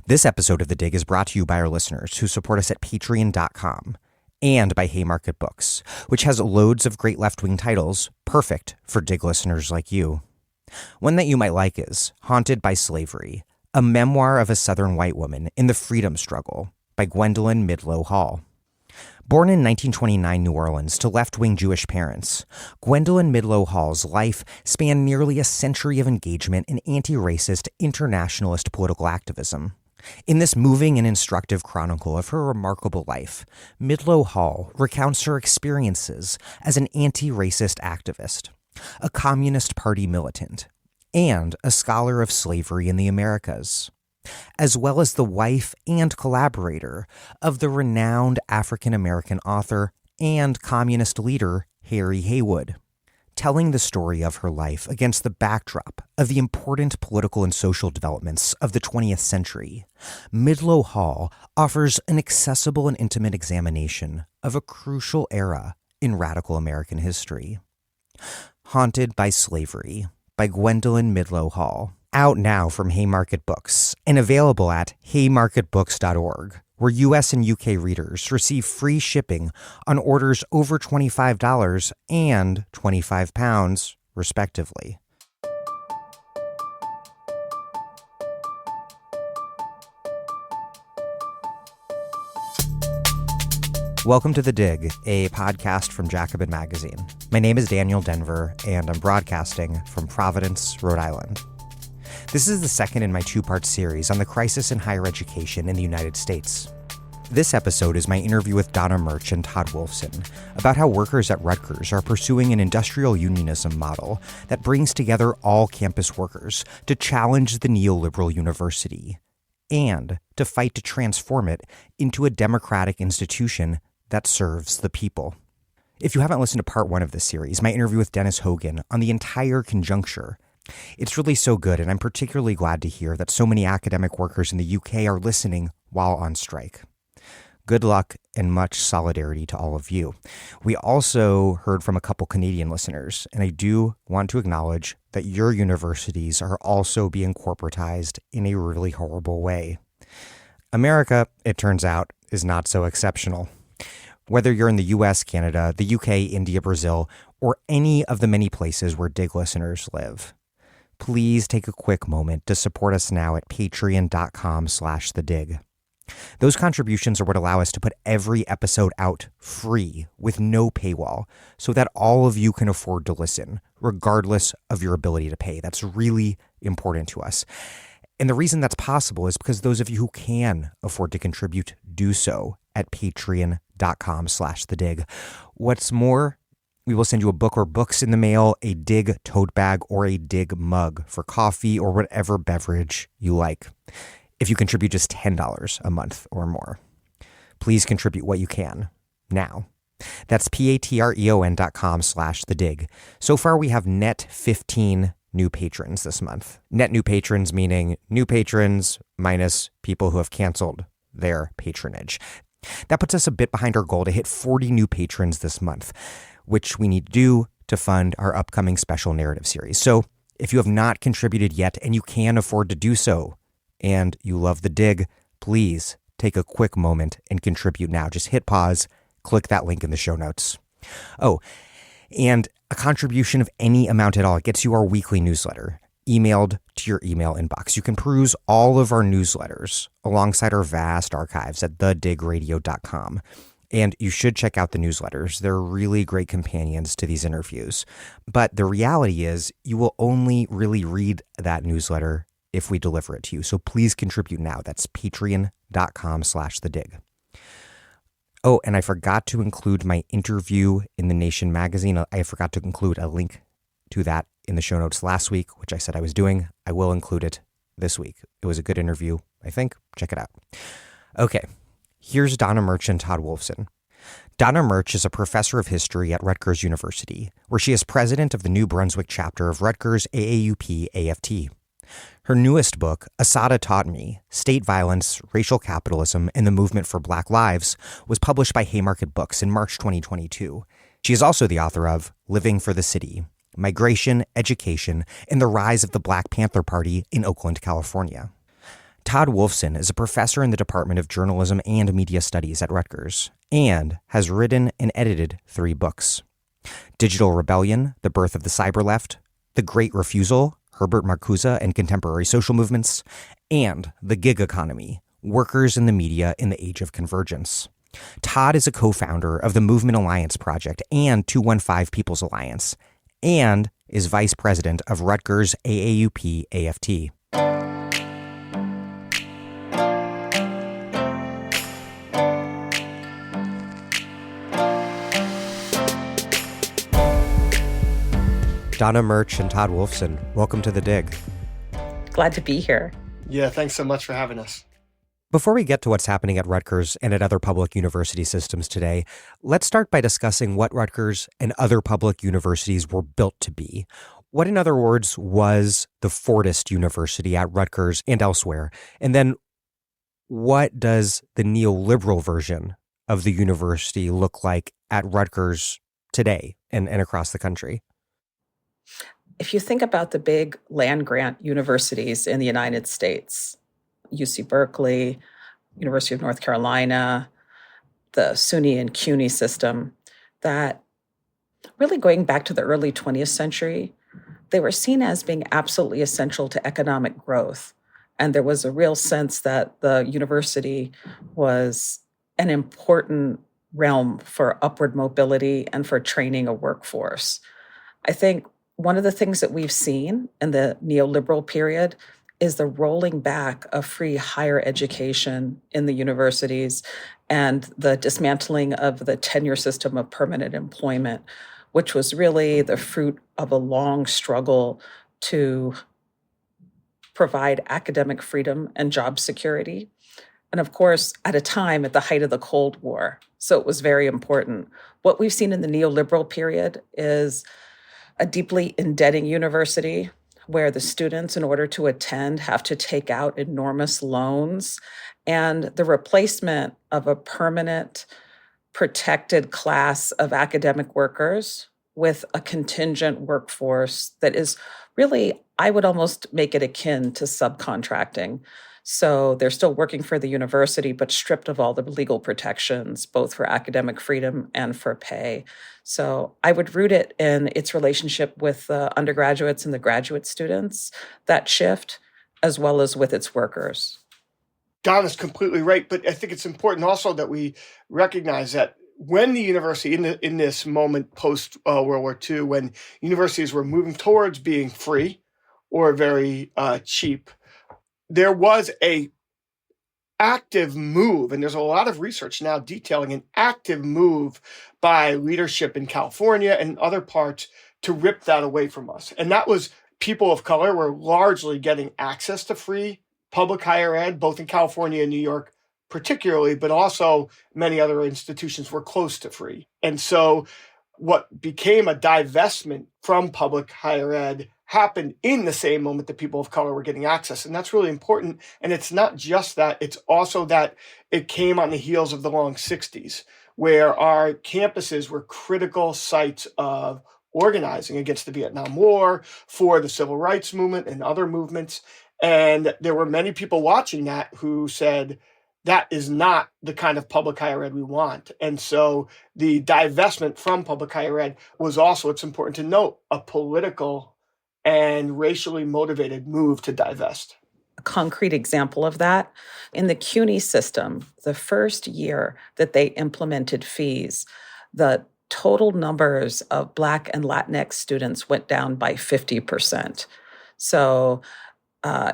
This episode of The Dig is brought to you by our listeners who support us at patreon.com and by Haymarket Books, which has loads of great left-wing titles, perfect for Dig listeners like you. One that you might like is Haunted by Slavery, a memoir of a Southern white woman in the freedom struggle by Gwendolyn Midlo Hall. Born in 1929 New Orleans to left-wing Jewish parents, Gwendolyn Midlo Hall's life spanned nearly a century of engagement in anti-racist, internationalist political activism. In this moving and instructive chronicle of her remarkable life, Midlo Hall recounts her experiences as an anti-racist activist, a Communist Party militant, and a scholar of slavery in the Americas, as well as the wife and collaborator of the renowned African-American author and communist leader Harry Haywood. Telling the story of her life against the backdrop of the important political and social developments of the 20th century, Midlo Hall offers an accessible and intimate examination of a crucial era in radical American history. Haunted by Slavery by Gwendolyn Midlo Hall, out now from Haymarket Books and available at haymarketbooks.org, where U.S. and U.K. readers receive free shipping on orders over $25 and £25, respectively. Welcome to The Dig, a podcast from Jacobin Magazine. My name is Daniel Denver, and I'm broadcasting from Providence, Rhode Island. This is the second in my two-part series on the crisis in higher education in the United States. This episode is my interview with Donna Murch and Todd Wolfson about how workers at Rutgers are pursuing an industrial unionism model that brings together all campus workers to challenge the neoliberal university and to fight to transform it into a democratic institution that serves the people. If you haven't listened to part one of this series, my interview with Dennis Hogan on the entire conjuncture, it's really so good, and I'm particularly glad to hear that so many academic workers in the UK are listening while on strike. Good luck and much solidarity to all of you. We also heard from a couple Canadian listeners, and I do want to acknowledge that your universities are also being corporatized in a really horrible way. America, it turns out, is not so exceptional. Whether you're in the US, Canada, the UK, India, Brazil, or any of the many places where Dig listeners live, please take a quick moment to support us now at patreon.com/thedig. Those contributions are what allow us to put every episode out free with no paywall so that all of you can afford to listen, regardless of your ability to pay. That's really important to us. And the reason that's possible is because those of you who can afford to contribute do so at patreon.com/thedig. What's more, we will send you a book or books in the mail, a Dig tote bag, or a Dig mug for coffee or whatever beverage you like, if you contribute just $10 a month or more. Please contribute what you can now. That's patreon.com/thedig. So far, we have net 15 new patrons this month. Net new patrons meaning new patrons minus people who have canceled their patronage. That puts us a bit behind our goal to hit 40 new patrons this month, which we need to do to fund our upcoming special narrative series. So if you have not contributed yet and you can afford to do so, and you love The Dig, please take a quick moment and contribute now. Just hit pause, click that link in the show notes. Oh, and a contribution of any amount at all gets you our weekly newsletter, emailed to your email inbox. You can peruse all of our newsletters alongside our vast archives at thedigradio.com. And you should check out the newsletters. They're really great companions to these interviews. But the reality is you will only really read that newsletter if we deliver it to you. So please contribute now. That's patreon.com/thedig. Oh, and I forgot to include my interview in The Nation magazine. I forgot to include a link to that in the show notes last week, which I said I was doing. I will include it this week. It was a good interview, I think. Check it out. Okay. Here's Donna Murch and Todd Wolfson. Donna Murch is a professor of history at Rutgers University, where she is president of the New Brunswick chapter of Rutgers AAUP-AFT. Her newest book, Assata Taught Me, State Violence, Racial Capitalism, and the Movement for Black Lives, was published by Haymarket Books in March 2022. She is also the author of Living for the City, Migration, Education, and the Rise of the Black Panther Party in Oakland, California. Todd Wolfson is a professor in the Department of Journalism and Media Studies at Rutgers and has written and edited 3 books: Digital Rebellion, The Birth of the Cyberleft, The Great Refusal, Herbert Marcuse and Contemporary Social Movements, and The Gig Economy, Workers in the Media in the Age of Convergence. Todd is a co-founder of the Movement Alliance Project and 215 People's Alliance, and is vice president of Rutgers AAUP AFT. Donna, Murch, and Todd Wolfson, welcome to The Dig. Glad to be here. Yeah, thanks so much for having us. Before we get to what's happening at Rutgers and at other public university systems today, let's start by discussing what Rutgers and other public universities were built to be. What, in other words, was the Fordist University at Rutgers and elsewhere? And then what does the neoliberal version of the university look like at Rutgers today and across the country? If you think about the big land-grant universities in the United States, UC Berkeley, University of North Carolina, the SUNY and CUNY system, that really going back to the early 20th century, they were seen as being absolutely essential to economic growth. And there was a real sense that the university was an important realm for upward mobility and for training a workforce. I think one of the things that we've seen in the neoliberal period is the rolling back of free higher education in the universities and the dismantling of the tenure system of permanent employment, which was really the fruit of a long struggle to provide academic freedom and job security. And of course, at a time at the height of the Cold War. So it was very important. What we've seen in the neoliberal period is a deeply indebting university where the students, in order to attend, have to take out enormous loans, and the replacement of a permanent, protected class of academic workers with a contingent workforce that is really, I would almost make it akin to subcontracting. So they're still working for the university, but stripped of all the legal protections, both for academic freedom and for pay. So I would root it in its relationship with the undergraduates and the graduate students, that shift, as well as with its workers. Donna's completely right, but I think it's important also that we recognize that when the university, in this moment post World War II, when universities were moving towards being free or very cheap, there was a active move, and there's a lot of research now detailing an active move by leadership in California and other parts to rip that away from us. And that was people of color were largely getting access to free public higher ed, both in California and New York particularly, but also many other institutions were close to free. And so what became a divestment from public higher ed happened in the same moment that people of color were getting access. And that's really important. And it's not just that, it's also that it came on the heels of the long 60s, where our campuses were critical sites of organizing against the Vietnam War, for the civil rights movement and other movements. And there were many people watching that who said, that is not the kind of public higher ed we want. And so the divestment from public higher ed was also, it's important to note, a political and racially motivated move to divest. A concrete example of that, in the CUNY system, the first year that they implemented fees, the total numbers of Black and Latinx students went down by 50%. So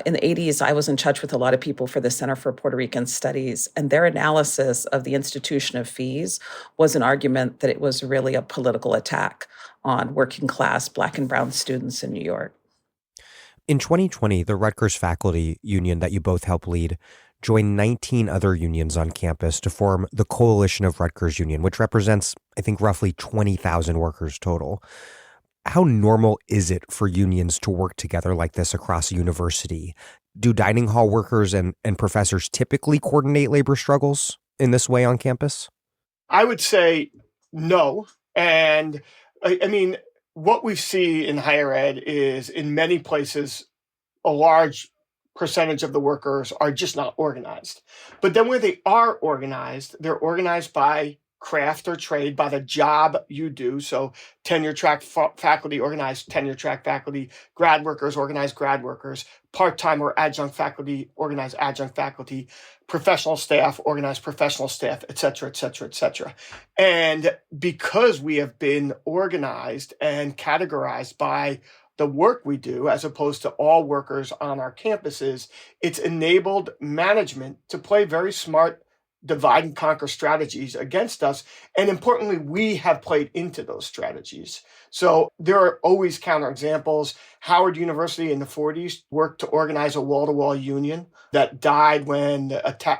in the 80s, I was in touch with a lot of people for the Center for Puerto Rican Studies, and their analysis of the institution of fees was an argument that it was really a political attack on working class Black and brown students in New York. In 2020, the Rutgers faculty union that you both help lead joined 19 other unions on campus to form the Coalition of Rutgers Union, which represents, I think, roughly 20,000 workers total. How normal is it for unions to work together like this across a university? Do dining hall workers and professors typically coordinate labor struggles in this way on campus? I would say no. And I mean, what we see in higher ed is in many places, a large percentage of the workers are just not organized. But then where they are organized, they're organized by craft or trade, by the job you do. So tenure track faculty organize tenure track faculty, grad workers organize grad workers, part-time or adjunct faculty organize adjunct faculty, professional staff organize professional staff, et cetera, et cetera, et cetera. And because we have been organized and categorized by the work we do, as opposed to all workers on our campuses, it's enabled management to play very smart divide and conquer strategies against us. And importantly, we have played into those strategies. So there are always counterexamples. Howard University in the 40s worked to organize a wall-to-wall union that died when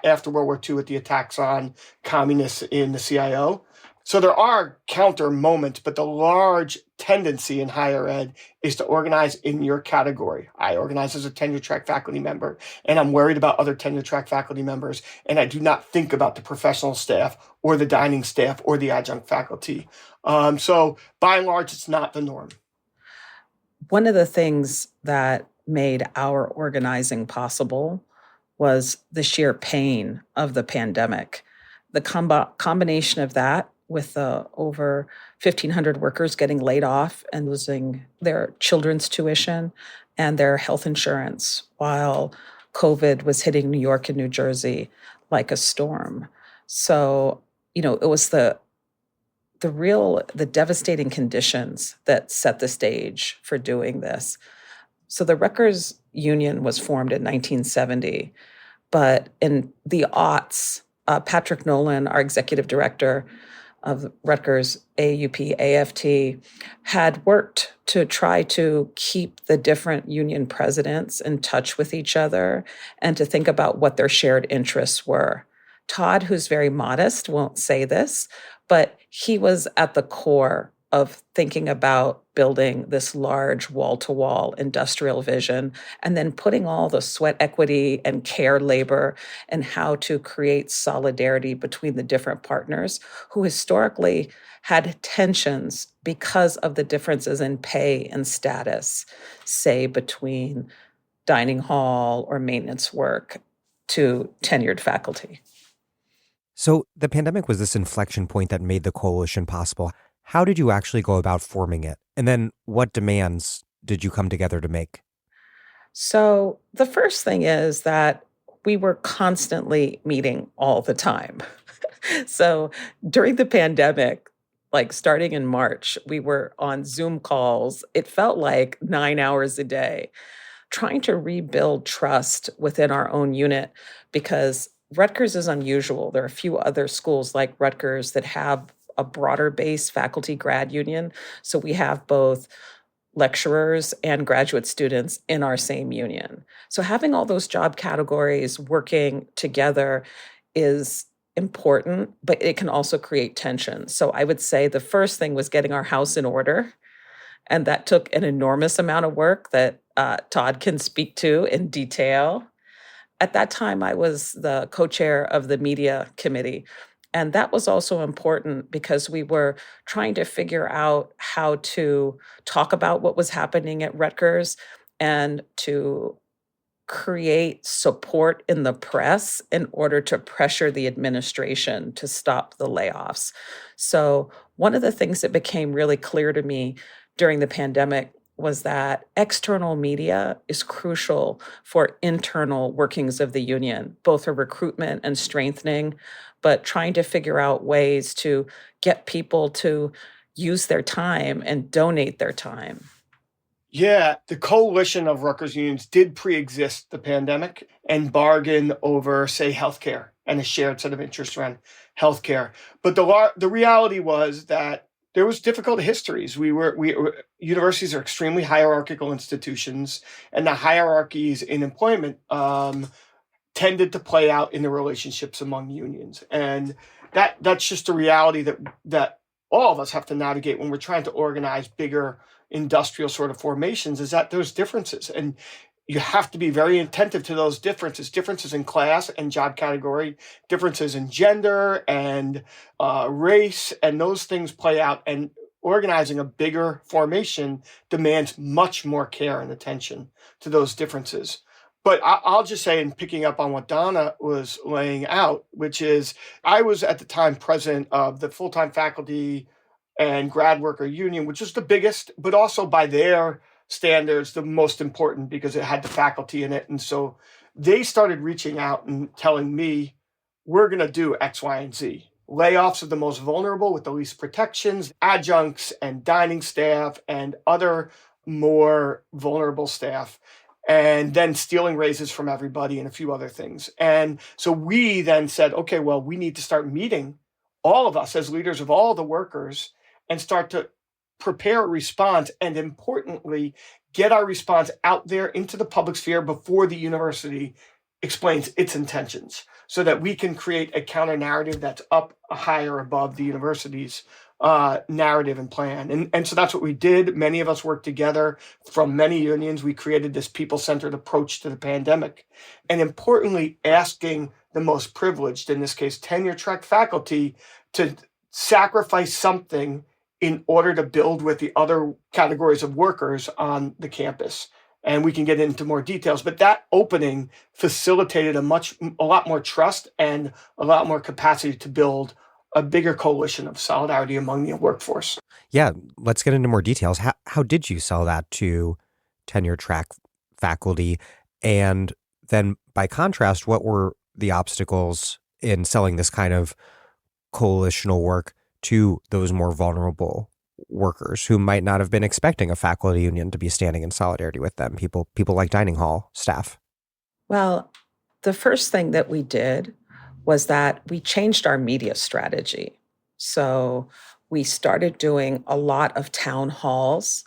after World War II with the attacks on communists in the CIO. So there are counter moments, but the large tendency in higher ed is to organize in your category. I organize as a tenure track faculty member, and I'm worried about other tenure track faculty members, and I do not think about the professional staff or the dining staff or the adjunct faculty. So by and large, it's not the norm. One of the things that made our organizing possible was the sheer pain of the pandemic. The combination of that with over 1,500 workers getting laid off and losing their children's tuition and their health insurance while COVID was hitting New York and New Jersey like a storm. So, it was the devastating conditions that set the stage for doing this. So the Rutgers Union was formed in 1970, but in the aughts, Patrick Nolan, our executive director of Rutgers AUP AFT, had worked to try to keep the different union presidents in touch with each other and to think about what their shared interests were. Todd, who's very modest, won't say this, but he was at the core of thinking about building this large wall-to-wall industrial vision and then putting all the sweat equity and care labor and how to create solidarity between the different partners who historically had tensions because of the differences in pay and status, say between dining hall or maintenance work to tenured faculty. So the pandemic was this inflection point that made the coalition possible. How did you actually go about forming it? And then what demands did you come together to make? So the first thing is that we were constantly meeting all the time. So during the pandemic, like starting in March, we were on Zoom calls. It felt like 9 hours a day, trying to rebuild trust within our own unit because Rutgers is unusual. There are a few other schools like Rutgers that have a broader base faculty grad union. So we have both lecturers and graduate students in our same union. So having all those job categories working together is important, but it can also create tension. So I would say the first thing was getting our house in order. And that took an enormous amount of work that Todd can speak to in detail. At that time, I was the co-chair of the media committee. And that was also important because we were trying to figure out how to talk about what was happening at Rutgers and to create support in the press in order to pressure the administration to stop the layoffs. So one of the things that became really clear to me during the pandemic was that external media is crucial for internal workings of the union, both for recruitment and strengthening, but trying to figure out ways to get people to use their time and donate their time. Yeah, the coalition of Rutgers unions did pre-exist the pandemic and bargain over, say, healthcare and a shared set of interests around healthcare. But the reality was that there was difficult histories. Universities are extremely hierarchical institutions, and the hierarchies in employment tended to play out in the relationships among unions. And that's just a reality that all of us have to navigate when we're trying to organize bigger industrial sort of formations, is that there's differences. And you have to be very attentive to those differences in class and job category, differences in gender and race, and those things play out. And organizing a bigger formation demands much more care and attention to those differences. But I'll just say, in picking up on what Donna was laying out, which is I was at the time president of the full-time faculty and grad worker union, which is the biggest, but also by their standards, the most important because it had the faculty in it. And so they started reaching out and telling me, we're going to do X, Y, and Z. Layoffs of the most vulnerable with the least protections, adjuncts and dining staff and other more vulnerable staff, and then stealing raises from everybody and a few other things. And so we then said, okay, well, we need to start meeting, all of us as leaders of all the workers, and start to prepare a response, and importantly, get our response out there into the public sphere before the university explains its intentions, so that we can create a counter narrative that's up higher above the university's narrative and plan. And so that's what we did. Many of us worked together from many unions. We created this people-centered approach to the pandemic. And importantly, asking the most privileged, in this case, tenure-track faculty, to sacrifice something in order to build with the other categories of workers on the campus. And we can get into more details, but that opening facilitated a lot more trust and a lot more capacity to build a bigger coalition of solidarity among the workforce. Yeah, let's get into more details. How did you sell that to tenure track faculty? And then by contrast, what were the obstacles in selling this kind of coalitional work to those more vulnerable workers who might not have been expecting a faculty union to be standing in solidarity with them, people like dining hall staff? Well, the first thing that we did was that we changed our media strategy. So we started doing a lot of town halls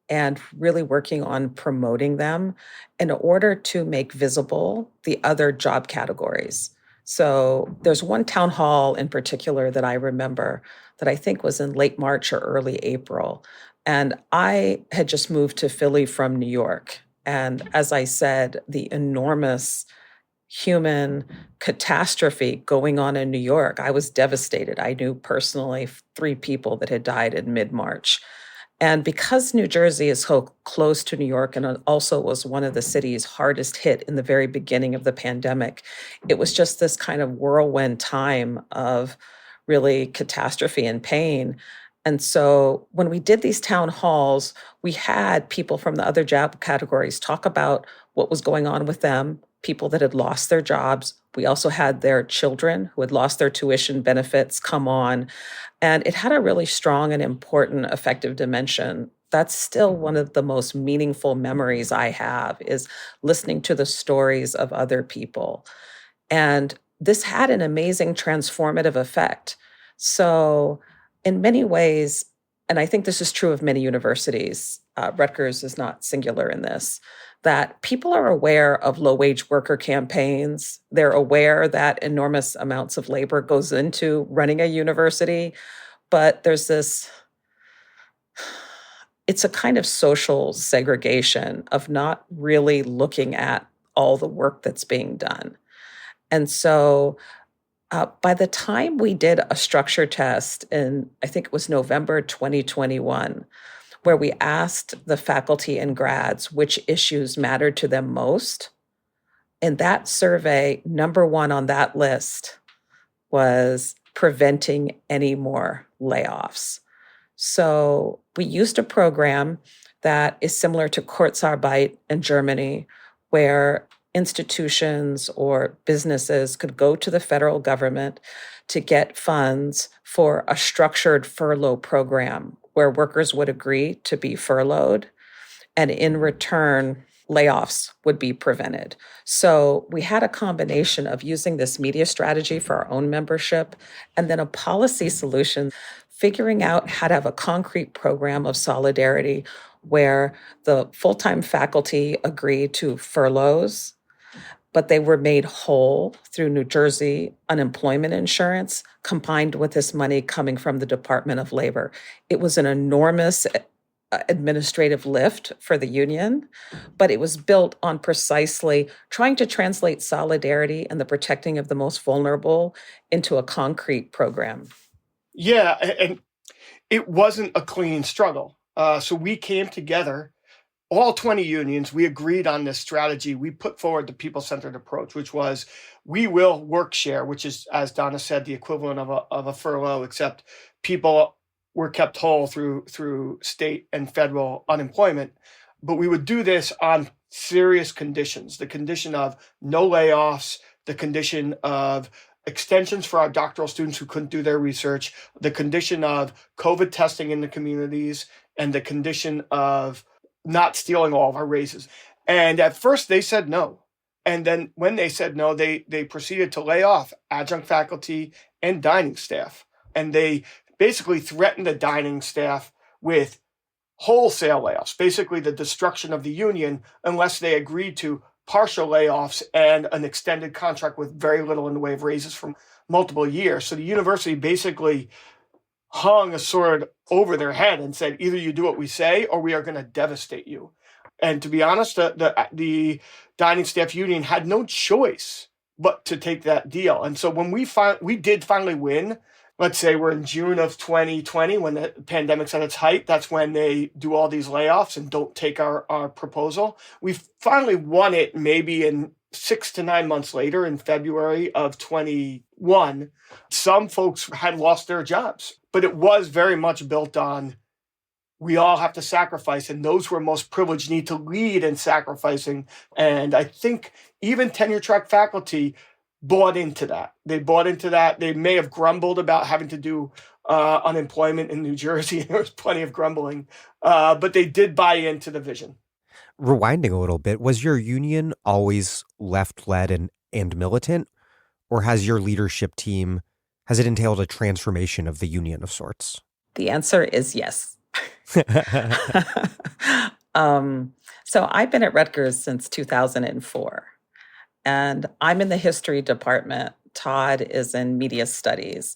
and really working on promoting them in order to make visible the other job categories. So there's one town hall in particular that I remember that I think was in late March or early April. And I had just moved to Philly from New York. And as I said, the enormous human catastrophe going on in New York, I was devastated. I knew personally 3 people that had died in mid-March. And because New Jersey is so close to New York and also was one of the cities hardest hit in the very beginning of the pandemic, it was just this kind of whirlwind time of really catastrophe and pain. And so when we did these town halls, we had people from the other job categories talk about what was going on with them, people that had lost their jobs. We also had their children who had lost their tuition benefits come on. And it had a really strong and important effective dimension. That's still one of the most meaningful memories I have, is listening to the stories of other people. And this had an amazing transformative effect. So in many ways, and I think this is true of many universities, Rutgers is not singular in this, that people are aware of low-wage worker campaigns. They're aware that enormous amounts of labor goes into running a university, but there's it's a kind of social segregation of not really looking at all the work that's being done. And so by the time we did a structure test in, I think it was November 2021, where we asked the faculty and grads which issues mattered to them most, in that survey, number 1 on that list was preventing any more layoffs. So we used a program that is similar to Kurzarbeit in Germany, where institutions or businesses could go to the federal government to get funds for a structured furlough program where workers would agree to be furloughed, and in return, layoffs would be prevented. So we had a combination of using this media strategy for our own membership and then a policy solution, figuring out how to have a concrete program of solidarity where the full-time faculty agreed to furloughs, but they were made whole through New Jersey unemployment insurance, combined with this money coming from the Department of Labor. It was an enormous administrative lift for the union, but it was built on precisely trying to translate solidarity and the protecting of the most vulnerable into a concrete program. Yeah, and it wasn't a clean struggle. So we came together all 20 unions, we agreed on this strategy. We put forward the people-centered approach, which was we will work share, which is, as Donna said, the equivalent of a furlough, except people were kept whole through state and federal unemployment. But we would do this on serious conditions, the condition of no layoffs, the condition of extensions for our doctoral students who couldn't do their research, the condition of COVID testing in the communities, and the condition of not stealing all of our raises. And at first they said no. And then when they said no, they proceeded to lay off adjunct faculty and dining staff. And they basically threatened the dining staff with wholesale layoffs, basically the destruction of the union, unless they agreed to partial layoffs and an extended contract with very little in the way of raises for multiple years. So the university basically hung a sword over their head and said, either you do what we say or we are going to devastate you. And to be honest, the dining staff union had no choice but to take that deal. And so when we did finally win, let's say we're in June of 2020, when the pandemic's at its height, that's when they do all these layoffs and don't take our proposal. We finally won it maybe in 6 to 9 months later, in February of 21. Some folks had lost their jobs, but it was very much built on we all have to sacrifice, and those who are most privileged need to lead in sacrificing. And I think even tenure-track faculty bought into that. They bought into that. They may have grumbled about having to do unemployment in New Jersey. There was plenty of grumbling, but they did buy into the vision. Rewinding a little bit, was your union always left-led and militant, or has your leadership team, has it entailed a transformation of the union of sorts? The answer is yes. So I've been at Rutgers since 2004, and I'm in the history department. Todd is in media studies.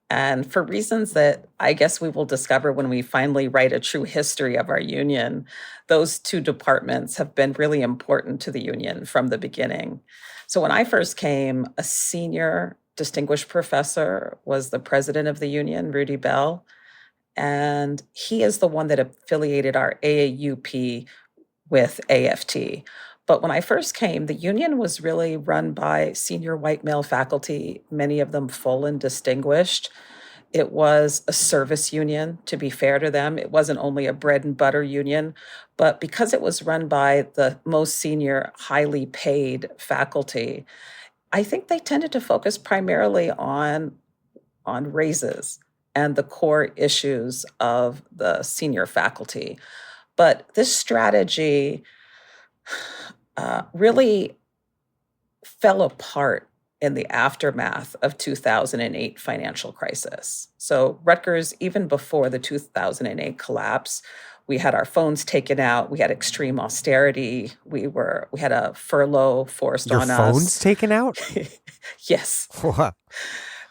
And for reasons that I guess we will discover when we finally write a true history of our union, those two departments have been really important to the union from the beginning. So when I first came, a senior distinguished professor was the president of the union, Rudy Bell. And he is the one that affiliated our AAUP with AFT. But when I first came, the union was really run by senior white male faculty, many of them full and distinguished. It was a service union, to be fair to them. It wasn't only a bread and butter union, but because it was run by the most senior, highly paid faculty, I think they tended to focus primarily on raises and the core issues of the senior faculty. But this strategy really fell apart in the aftermath of 2008 financial crisis. So Rutgers, even before the 2008 collapse, we had our phones taken out. We had extreme austerity. We had a furlough forced on us. Your phones taken out? Yes. What?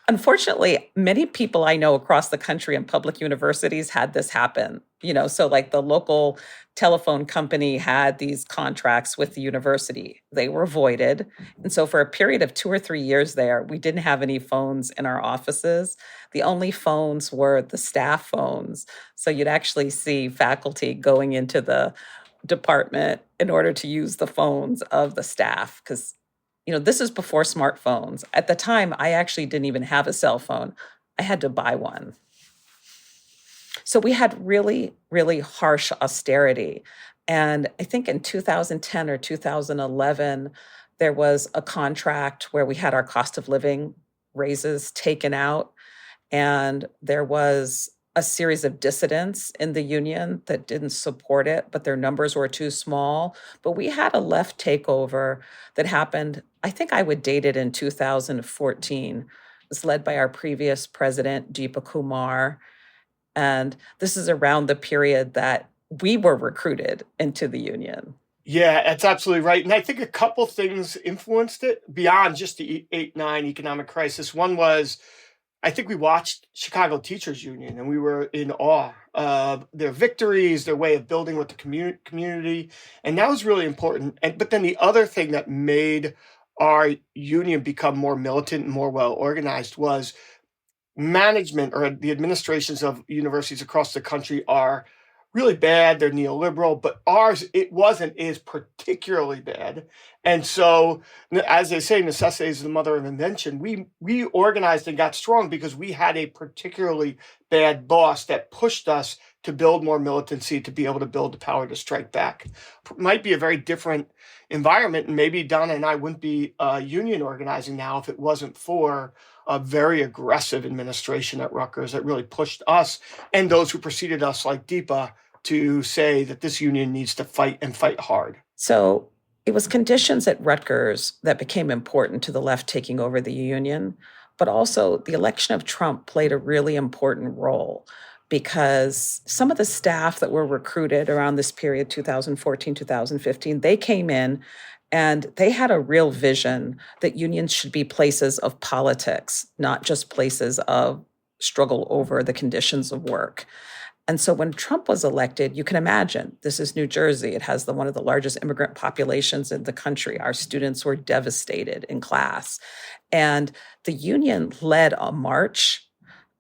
Unfortunately, many people I know across the country in public universities had this happen. So like the local telephone company had these contracts with the university. They were voided. And so for a period of 2 or 3 years there, we didn't have any phones in our offices. The only phones were the staff phones. So you'd actually see faculty going into the department in order to use the phones of the staff, because this is before smartphones. At the time, I actually didn't even have a cell phone. I had to buy one. So we had really, really harsh austerity. And I think in 2010 or 2011, there was a contract where we had our cost of living raises taken out. And there was a series of dissidents in the union that didn't support it, but their numbers were too small. But we had a left takeover that happened, I think I would date it in 2014. It was led by our previous president, Deepa Kumar. And this is around the period that we were recruited into the union. Yeah, that's absolutely right. And I think a couple things influenced it beyond just the 8-9 economic crisis. One was, I think we watched Chicago Teachers Union and we were in awe of their victories, their way of building with the community. And that was really important. But then the other thing that made our union become more militant and more well organized was management, or the administrations of universities across the country, are really bad. They're neoliberal, but ours, it wasn't, is particularly bad. And so, as they say, necessity is the mother of invention. We organized and got strong because we had a particularly bad boss that pushed us to build more militancy, to be able to build the power to strike back. It might be a very different environment, and maybe Donna and I wouldn't be union organizing now if it wasn't for a very aggressive administration at Rutgers that really pushed us and those who preceded us, like Deepa, to say that this union needs to fight and fight hard. So it was conditions at Rutgers that became important to the left taking over the union, but also the election of Trump played a really important role because some of the staff that were recruited around this period, 2014, 2015, they came in and they had a real vision that unions should be places of politics, not just places of struggle over the conditions of work. And so when Trump was elected, you can imagine, this is New Jersey. It has one of the largest immigrant populations in the country. Our students were devastated in class. And the union led a march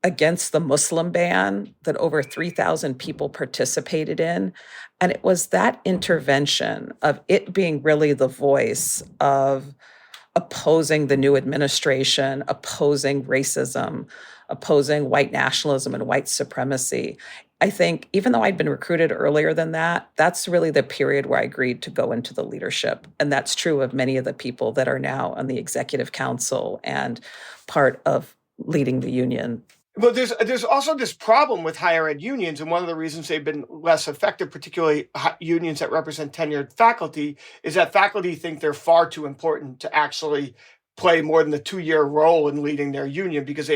against the Muslim ban that over 3,000 people participated in. And it was that intervention of it being really the voice of opposing the new administration, opposing racism, opposing white nationalism and white supremacy. I think even though I'd been recruited earlier than that, that's really the period where I agreed to go into the leadership. And that's true of many of the people that are now on the executive council and part of leading the union. But there's also this problem with higher ed unions, and one of the reasons they've been less effective, particularly unions that represent tenured faculty, is that faculty think they're far too important to actually play more than the 2-year role in leading their union, because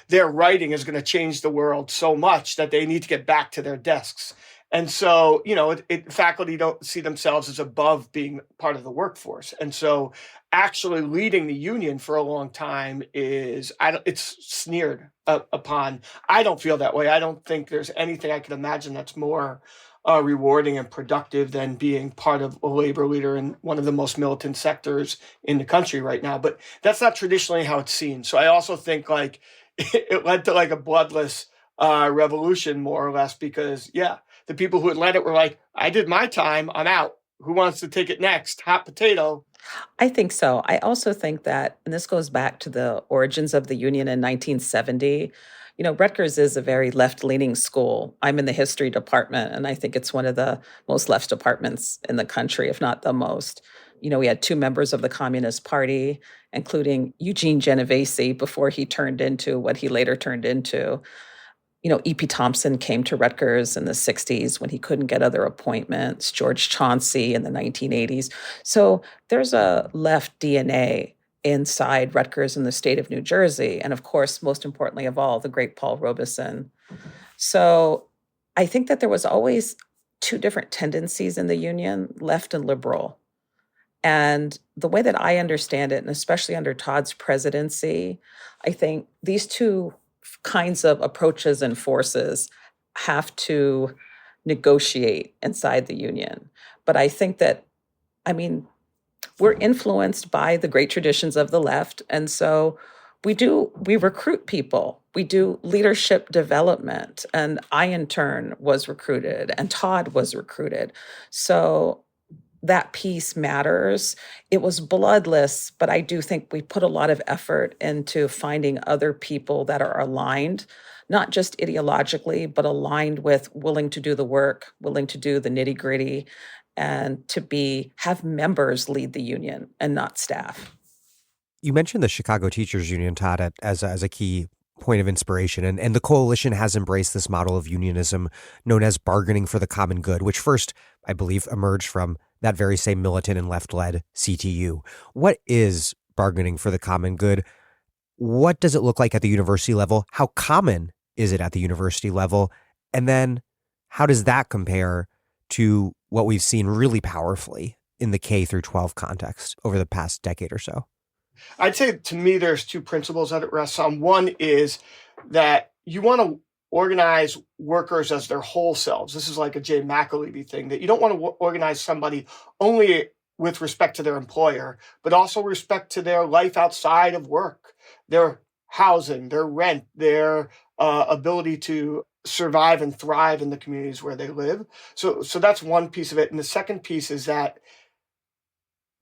their writing is going to change the world so much that they need to get back to their desks. And so, faculty don't see themselves as above being part of the workforce. And so actually leading the union for a long time it's sneered upon. I don't feel that way. I don't think there's anything I can imagine that's more rewarding and productive than being part of a labor leader in one of the most militant sectors in the country right now. But that's not traditionally how it's seen. So I also think it led to a bloodless revolution, more or less, because the people who had led it were like, I did my time, I'm out. Who wants to take it next? Hot potato. I think so. I also think that, and this goes back to the origins of the union in 1970, Rutgers is a very left-leaning school. I'm in the history department, and I think it's one of the most left departments in the country, if not the most. We had 2 members of the Communist Party, including Eugene Genovese, before he turned into what he later turned into. E.P. Thompson came to Rutgers in the 60s when he couldn't get other appointments, George Chauncey in the 1980s. So there's a left DNA inside Rutgers in the state of New Jersey. And of course, most importantly of all, the great Paul Robeson. So I think that there was always 2 different tendencies in the union, left and liberal. And the way that I understand it, and especially under Todd's presidency, I think these 2 kinds of approaches and forces have to negotiate inside the union. But I think that, we're influenced by the great traditions of the left. And so we recruit people, we do leadership development. And I, in turn, was recruited and Todd was recruited. So that piece matters. It was bloodless, but I do think we put a lot of effort into finding other people that are aligned, not just ideologically, but aligned with willing to do the work, willing to do the nitty-gritty, and to have members lead the union and not staff. You mentioned the Chicago Teachers Union, Todd, as a key point of inspiration. And the coalition has embraced this model of unionism known as bargaining for the common good, which first, I believe, emerged from that very same militant and left-led CTU. What is bargaining for the common good? What does it look like at the university level? How common is it at the university level? And then how does that compare to what we've seen really powerfully in the K through 12 context over the past decade or so? I'd say, to me, there's 2 principles that it rests on. One is that you want to organize workers as their whole selves. This is like a Jay McAlevey thing, that you don't want to organize somebody only with respect to their employer, but also respect to their life outside of work, their housing, their rent, their ability to survive and thrive in the communities where they live. So that's one piece of it. And the second piece is that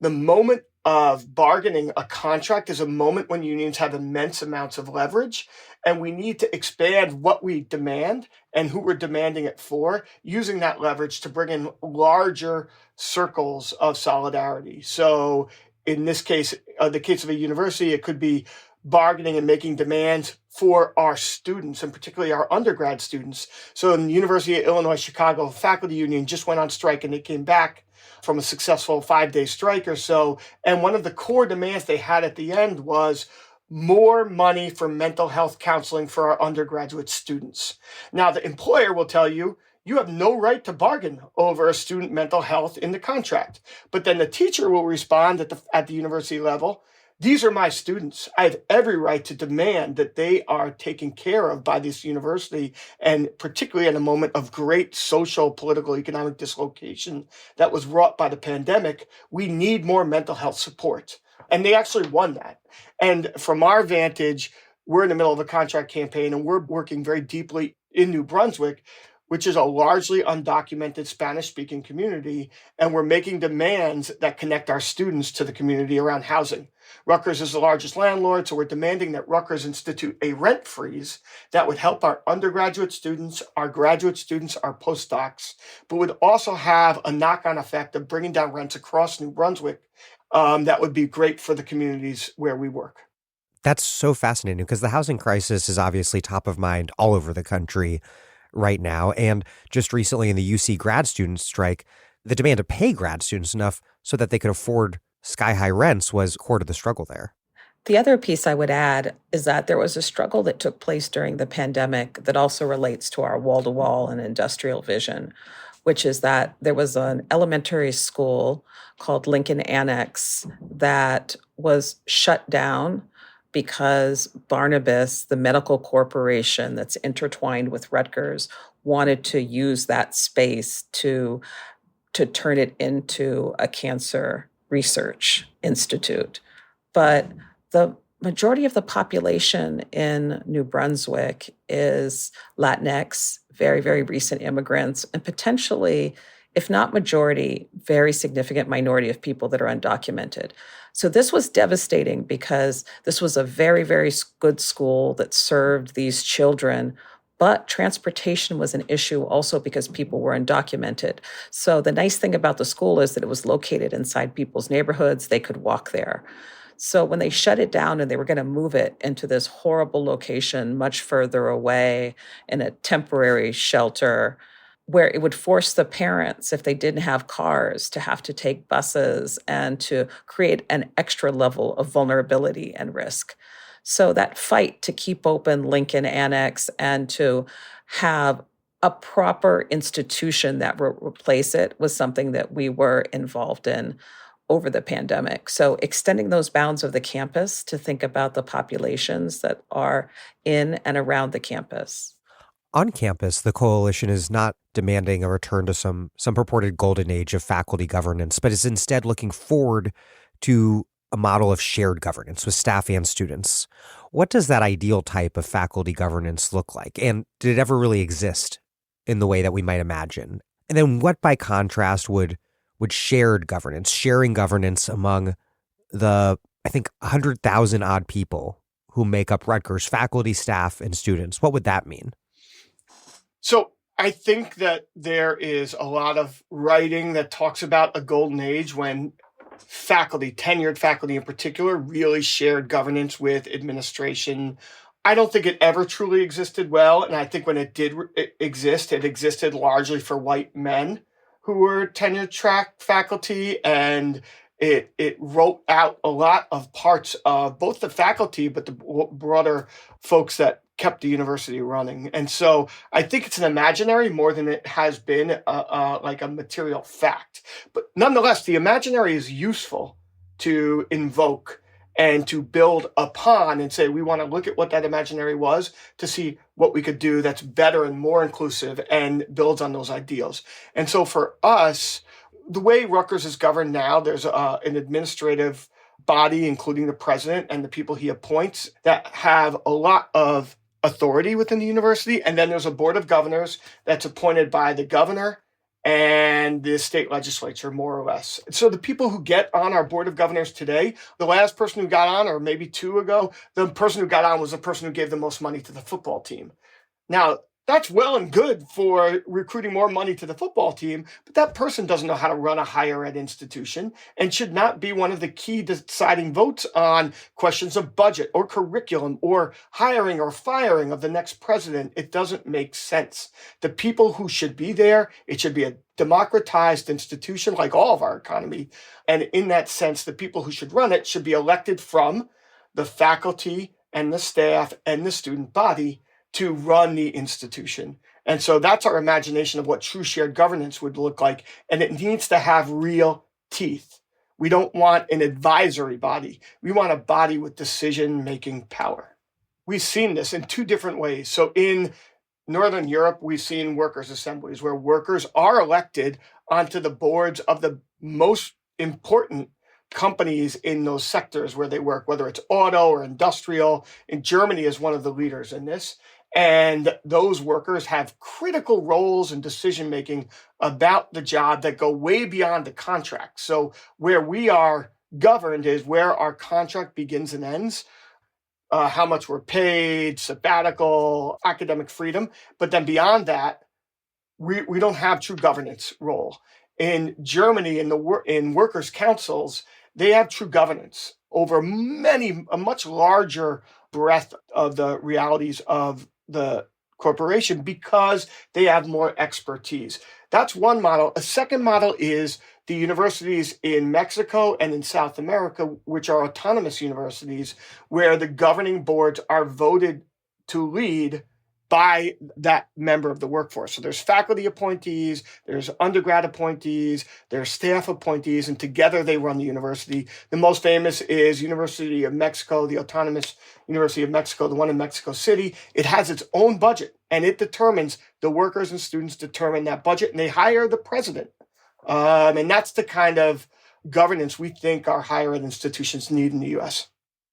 the moment of bargaining a contract is a moment when unions have immense amounts of leverage, and we need to expand what we demand and who we're demanding it for, using that leverage to bring in larger circles of solidarity. So in this case, the case of a university, it could be bargaining and making demands for our students, and particularly our undergrad students. So in the University of Illinois Chicago faculty union just went on strike, and they came back from a successful 5-day strike or so. And one of the core demands they had at the end was more money for mental health counseling for our undergraduate students. Now, the employer will tell you, you have no right to bargain over a student mental health in the contract. But then the teacher will respond at the university level, these are my students. I have every right to demand that they are taken care of by this university, and particularly in a moment of great social, political, economic dislocation that was wrought by the pandemic, we need more mental health support. And they actually won that. And from our vantage, we're in the middle of a contract campaign, and we're working very deeply in New Brunswick, which is a largely undocumented Spanish-speaking community, and we're making demands that connect our students to the community around housing. Rutgers is the largest landlord, so we're demanding that Rutgers institute a rent freeze that would help our undergraduate students, our graduate students, our postdocs, but would also have a knock-on effect of bringing down rents across New Brunswick that would be great for the communities where we work. That's so fascinating, because the housing crisis is obviously top of mind all over the country right now. And just recently in the UC grad student strike, the demand to pay grad students enough so that they could afford sky-high rents was core to the struggle there. The other piece I would add is that there was a struggle that took place during the pandemic that also relates to our wall-to-wall and industrial vision, which is that there was an elementary school called Lincoln Annex that was shut down because Barnabas, the medical corporation that's intertwined with Rutgers, wanted to use that space to turn it into a cancer research institute. But the majority of the population in New Brunswick is Latinx, very, very recent immigrants, and potentially, if not majority, very significant minority of people that are undocumented. So this was devastating because this was a very, very good school that served these children, but transportation was an issue also because people were undocumented. So the nice thing about the school is that it was located inside people's neighborhoods. They could walk there. So when they shut it down and they were going to move it into this horrible location much further away in a temporary shelter, where it would force the parents, if they didn't have cars, to have to take buses and to create an extra level of vulnerability and risk. So that fight to keep open Lincoln Annex and to have a proper institution that would replace it was something that we were involved in over the pandemic. So extending those bounds of the campus to think about the populations that are in and around the campus. On campus, the coalition is not demanding a return to some purported golden age of faculty governance, but is instead looking forward to a model of shared governance with staff and students. What does that ideal type of faculty governance look like? And did it ever really exist in the way that we might imagine? And then what, by contrast, would shared governance, sharing governance among the, I think, 100,000 odd people who make up Rutgers faculty, staff, and students, what would that mean? So I think that there is a lot of writing that talks about a golden age when faculty, tenured faculty in particular, really shared governance with administration. I don't think it ever truly existed well. And I think when it did exist, it existed largely for white men who were tenure track faculty. And it wrote out a lot of parts of both the faculty, but the broader folks that kept the university running. And so I think it's an imaginary more than it has been like a material fact. But nonetheless, the imaginary is useful to invoke and to build upon and say, we want to look at what that imaginary was to see what we could do that's better and more inclusive and builds on those ideals. And so for us, the way Rutgers is governed now, there's an administrative body, including the president and the people he appoints, that have a lot of authority within the university. And then there's a board of governors that's appointed by the governor and the state legislature, more or less. So the people who get on our board of governors today, the last person who got on, or maybe two ago, the person who got on was the person who gave the most money to the football team. Now, that's well and good for recruiting more money to the football team, but that person doesn't know how to run a higher ed institution and should not be one of the key deciding votes on questions of budget or curriculum or hiring or firing of the next president. It doesn't make sense. The people who should be there, it should be a democratized institution like all of our economy. And in that sense, the people who should run it should be elected from the faculty and the staff and the student body to run the institution. And so that's our imagination of what true shared governance would look like. And it needs to have real teeth. We don't want an advisory body. We want a body with decision-making power. We've seen this in two different ways. So in Northern Europe, we've seen workers' assemblies where workers are elected onto the boards of the most important companies in those sectors where they work, whether it's auto or industrial. And Germany is one of the leaders in this. And those workers have critical roles in decision-making about the job that go way beyond the contract. So where we are governed is where our contract begins and ends, how much we're paid, sabbatical, academic freedom. But then beyond that, we don't have true governance role. In Germany, in workers' councils, they have true governance over a much larger breadth of the realities of the corporation because they have more expertise. That's one model. A second model is the universities in Mexico and in South America, which are autonomous universities, where the governing boards are voted to lead by that member of the workforce. So there's faculty appointees, there's undergrad appointees, there's staff appointees, and together they run the university. The most famous is University of Mexico, the Autonomous University of Mexico, the one in Mexico City. It has its own budget, and it determines, the workers and students determine that budget, and they hire the president. And that's the kind of governance we think our higher ed institutions need in the U.S.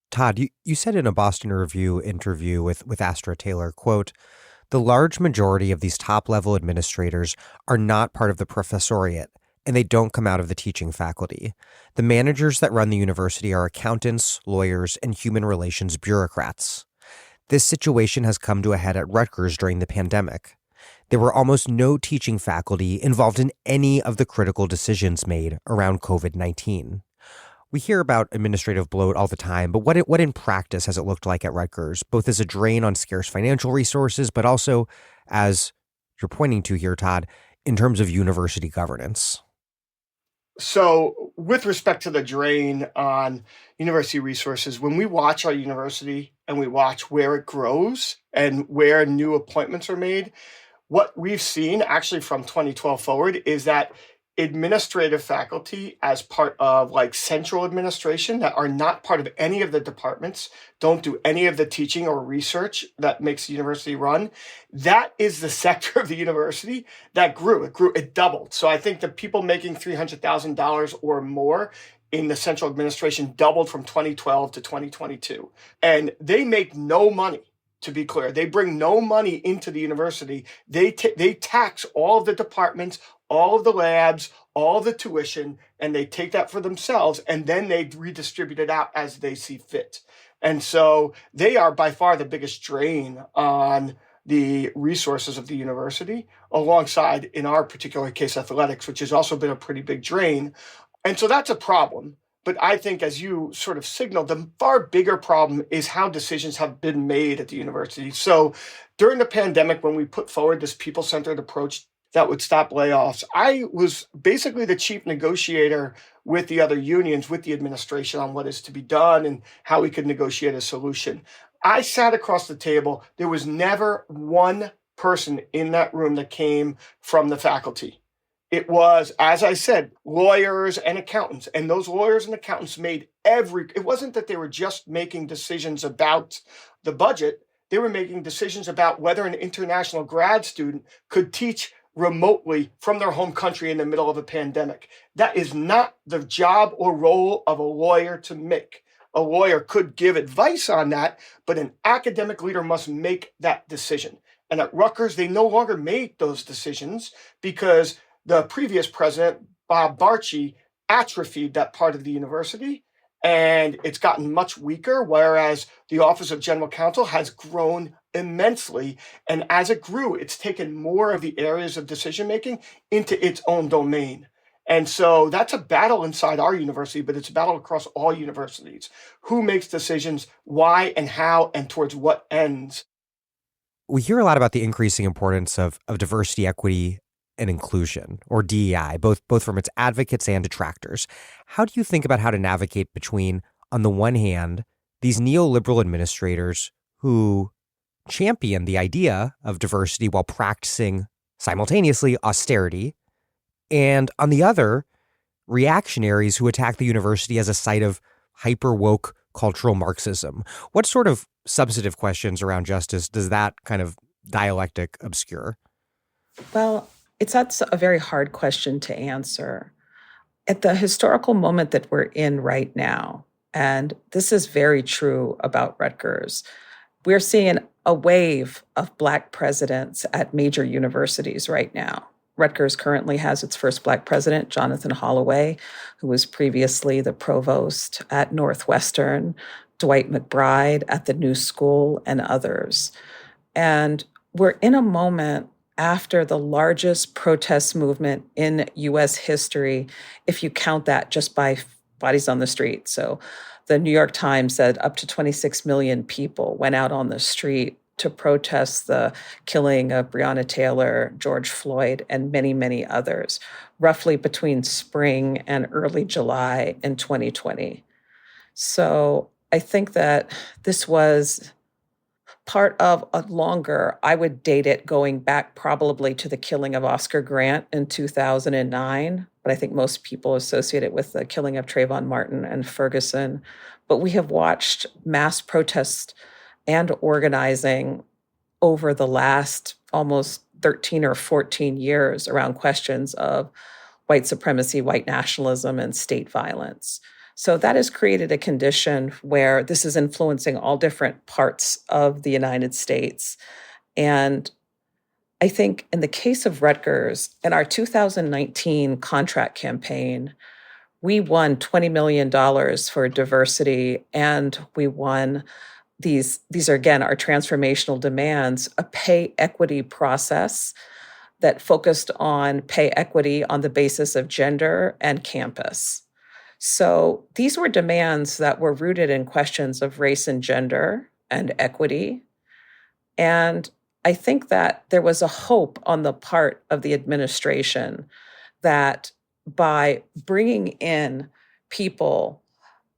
Todd, you said in a Boston Review interview with Astra Taylor, quote, "The large majority of these top-level administrators are not part of the professoriate, and they don't come out of the teaching faculty. The managers that run the university are accountants, lawyers, and human relations bureaucrats. This situation has come to a head at Rutgers during the pandemic. There were almost no teaching faculty involved in any of the critical decisions made around COVID-19. We hear about administrative bloat all the time, but what in practice has it looked like at Rutgers, both as a drain on scarce financial resources, but also, as you're pointing to here, Todd, in terms of university governance?" So with respect to the drain on university resources, when we watch our university and we watch where it grows and where new appointments are made, what we've seen actually from 2012 forward is that administrative faculty as part of like central administration that are not part of any of the departments, don't do any of the teaching or research that makes the university run. That is the sector of the university that grew. It doubled. So I think the people making $300,000 or more in the central administration doubled from 2012 to 2022. And they make no money. To be clear, they bring no money into the university. They tax all of the departments, all of the labs, all of the tuition, and they take that for themselves, and then they redistribute it out as they see fit. And so they are by far the biggest drain on the resources of the university, alongside, in our particular case, athletics, which has also been a pretty big drain. And so that's a problem. But I think, as you sort of signaled, the far bigger problem is how decisions have been made at the university. So during the pandemic, when we put forward this people-centered approach that would stop layoffs, I was basically the chief negotiator with the other unions, with the administration, on what is to be done and how we could negotiate a solution. I sat across the table. There was never one person in that room that came from the faculty. It was, as I said, lawyers and accountants. And those lawyers and accountants made it wasn't that they were just making decisions about the budget. They were making decisions about whether an international grad student could teach remotely from their home country in the middle of a pandemic. That is not the job or role of a lawyer to make. a lawyer could give advice on that, but an academic leader must make that decision. And at Rutgers, they no longer made those decisions because the previous president, Bob Barchi, atrophied that part of the university, and it's gotten much weaker, whereas the Office of General Counsel has grown immensely. And as it grew, it's taken more of the areas of decision-making into its own domain. And so that's a battle inside our university, but it's a battle across all universities. Who makes decisions, why and how, and towards what ends? We hear a lot about the increasing importance of diversity, equity, and inclusion, or DEI, both from its advocates and detractors. How do you think about how to navigate between, on the one hand, these neoliberal administrators who champion the idea of diversity while practicing simultaneously austerity, and on the other, reactionaries who attack the university as a site of hyper-woke cultural Marxism? What sort of substantive questions around justice does that kind of dialectic obscure? Well, that's a very hard question to answer. At the historical moment that we're in right now, and this is very true about Rutgers, we're seeing a wave of Black presidents at major universities right now. Rutgers currently has its first Black president, Jonathan Holloway, who was previously the provost at Northwestern, Dwight McBride at the New School, and others. And we're in a moment after the largest protest movement in U.S. history, if you count that just by bodies on the street. So the New York Times said up to 26 million people went out on the street to protest the killing of Breonna Taylor, George Floyd, and many, many others, roughly between spring and early July in 2020. So I think that this was part of a longer, I would date it going back probably to the killing of Oscar Grant in 2009, but I think most people associate it with the killing of Trayvon Martin and Ferguson. But we have watched mass protests and organizing over the last almost 13 or 14 years around questions of white supremacy, white nationalism, and state violence. So that has created a condition where this is influencing all different parts of the United States. And I think in the case of Rutgers, in our 2019 contract campaign, we won $20 million for diversity, and we won these are, again, our transformational demands, a pay equity process that focused on pay equity on the basis of gender and campus. So these were demands that were rooted in questions of race and gender and equity. And I think that there was a hope on the part of the administration that by bringing in people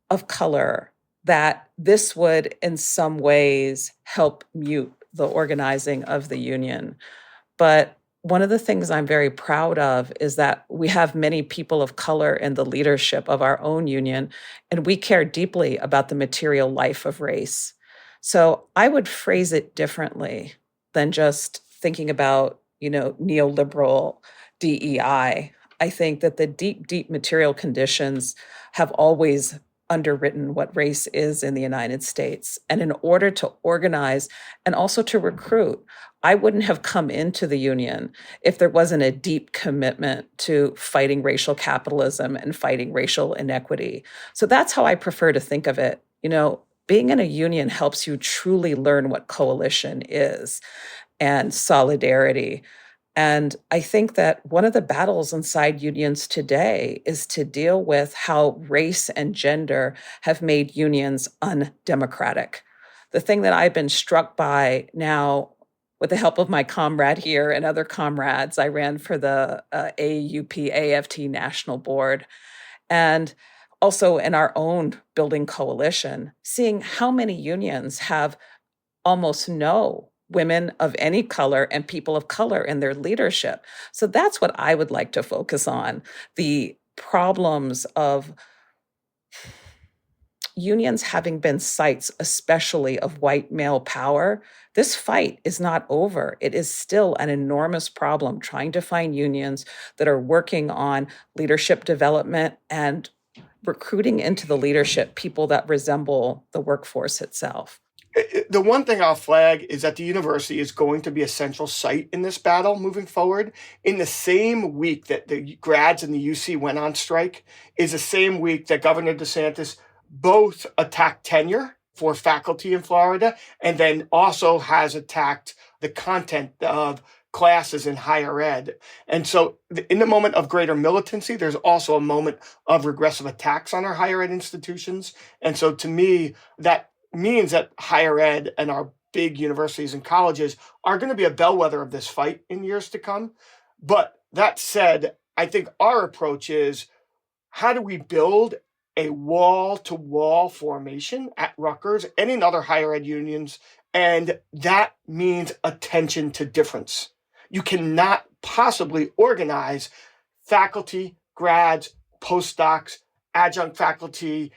of color, that this would in some ways help mute the organizing of the union. But one of the things I'm very proud of is that we have many people of color in the leadership of our own union, and we care deeply about the material life of race. So I would phrase it differently than just thinking about, neoliberal DEI. I think that the deep, deep material conditions have always underwritten what race is in the United States. And in order to organize and also to recruit, I wouldn't have come into the union if there wasn't a deep commitment to fighting racial capitalism and fighting racial inequity. So that's how I prefer to think of it. Being in a union helps you truly learn what coalition is and solidarity. And I think that one of the battles inside unions today is to deal with how race and gender have made unions undemocratic. The thing that I've been struck by now, with the help of my comrade here and other comrades, I ran for the AAUP-AFT National Board, and also in our own building coalition, seeing how many unions have almost no women of any color and people of color in their leadership. So that's what I would like to focus on, the problems of unions having been sites, especially of white male power. This fight is not over. It is still an enormous problem trying to find unions that are working on leadership development and recruiting into the leadership people that resemble the workforce itself. The one thing I'll flag is that the university is going to be a central site in this battle moving forward. In the same week that the grads in the UC went on strike is the same week that Governor DeSantis both attacked tenure for faculty in Florida and then also has attacked the content of classes in higher ed. And so in the moment of greater militancy, there's also a moment of regressive attacks on our higher ed institutions. And so to me, that means that higher ed and our big universities and colleges are going to be a bellwether of this fight in years to come. But that said, I think our approach is, how do we build a wall-to-wall formation at Rutgers and in other higher ed unions? And that means attention to difference. You cannot possibly organize faculty, grads, postdocs, adjunct faculty,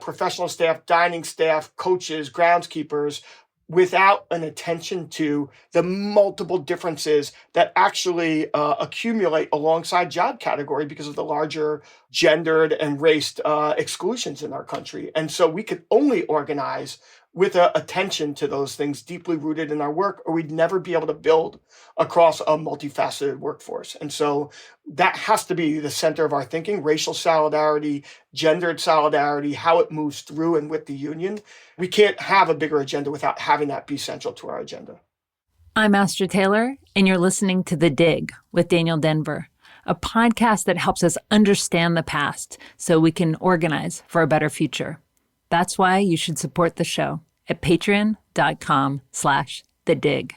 professional staff, dining staff, coaches, groundskeepers, without an attention to the multiple differences that actually accumulate alongside job category because of the larger gendered and raced exclusions in our country. And so we could only organize with attention to those things deeply rooted in our work, or we'd never be able to build across a multifaceted workforce. And so that has to be the center of our thinking: racial solidarity, gendered solidarity, how it moves through and with the union. We can't have a bigger agenda without having that be central to our agenda. I'm Astra Taylor, and you're listening to The Dig with Daniel Denver, a podcast that helps us understand the past so we can organize for a better future. That's why you should support the show at patreon.com/thedig.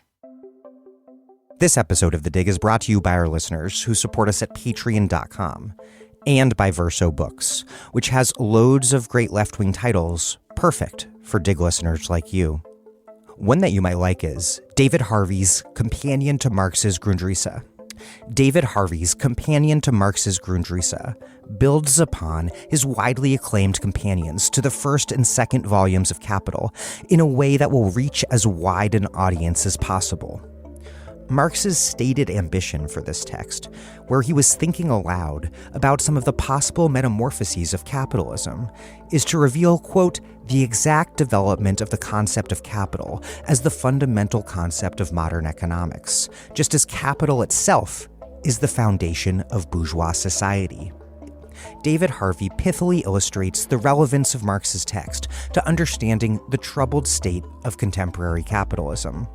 This episode of The Dig is brought to you by our listeners who support us at patreon.com and by Verso Books, which has loads of great left-wing titles perfect for Dig listeners like you. One that you might like is David Harvey's Companion to Marx's Grundrisse. David Harvey's Companion to Marx's Grundrisse builds upon his widely acclaimed companions to the first and second volumes of Capital in a way that will reach as wide an audience as possible. Marx's stated ambition for this text, where he was thinking aloud about some of the possible metamorphoses of capitalism, is to reveal, quote, the exact development of the concept of capital as the fundamental concept of modern economics, just as capital itself is the foundation of bourgeois society. David Harvey pithily illustrates the relevance of Marx's text to understanding the troubled state of contemporary capitalism.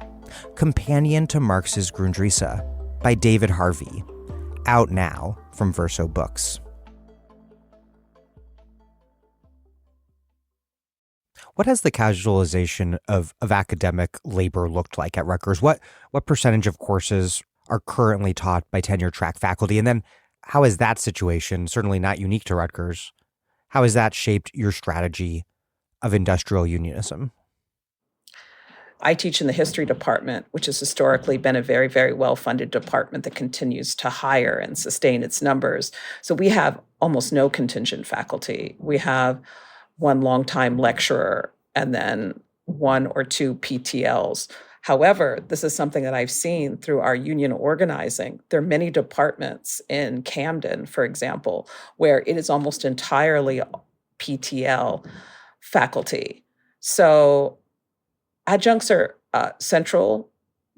Companion to Marx's Grundrisse by David Harvey, out now from Verso Books. What has the casualization of academic labor looked like at Rutgers? What percentage of courses are currently taught by tenure-track faculty? And then how has that situation, certainly not unique to Rutgers, how has that shaped your strategy of industrial unionism? I teach in the history department, which has historically been a very, very well-funded department that continues to hire and sustain its numbers. So we have almost no contingent faculty. We have one longtime lecturer and then one or two PTLs. However, this is something that I've seen through our union organizing. There are many departments in Camden, for example, where it is almost entirely PTL faculty. So adjuncts are central,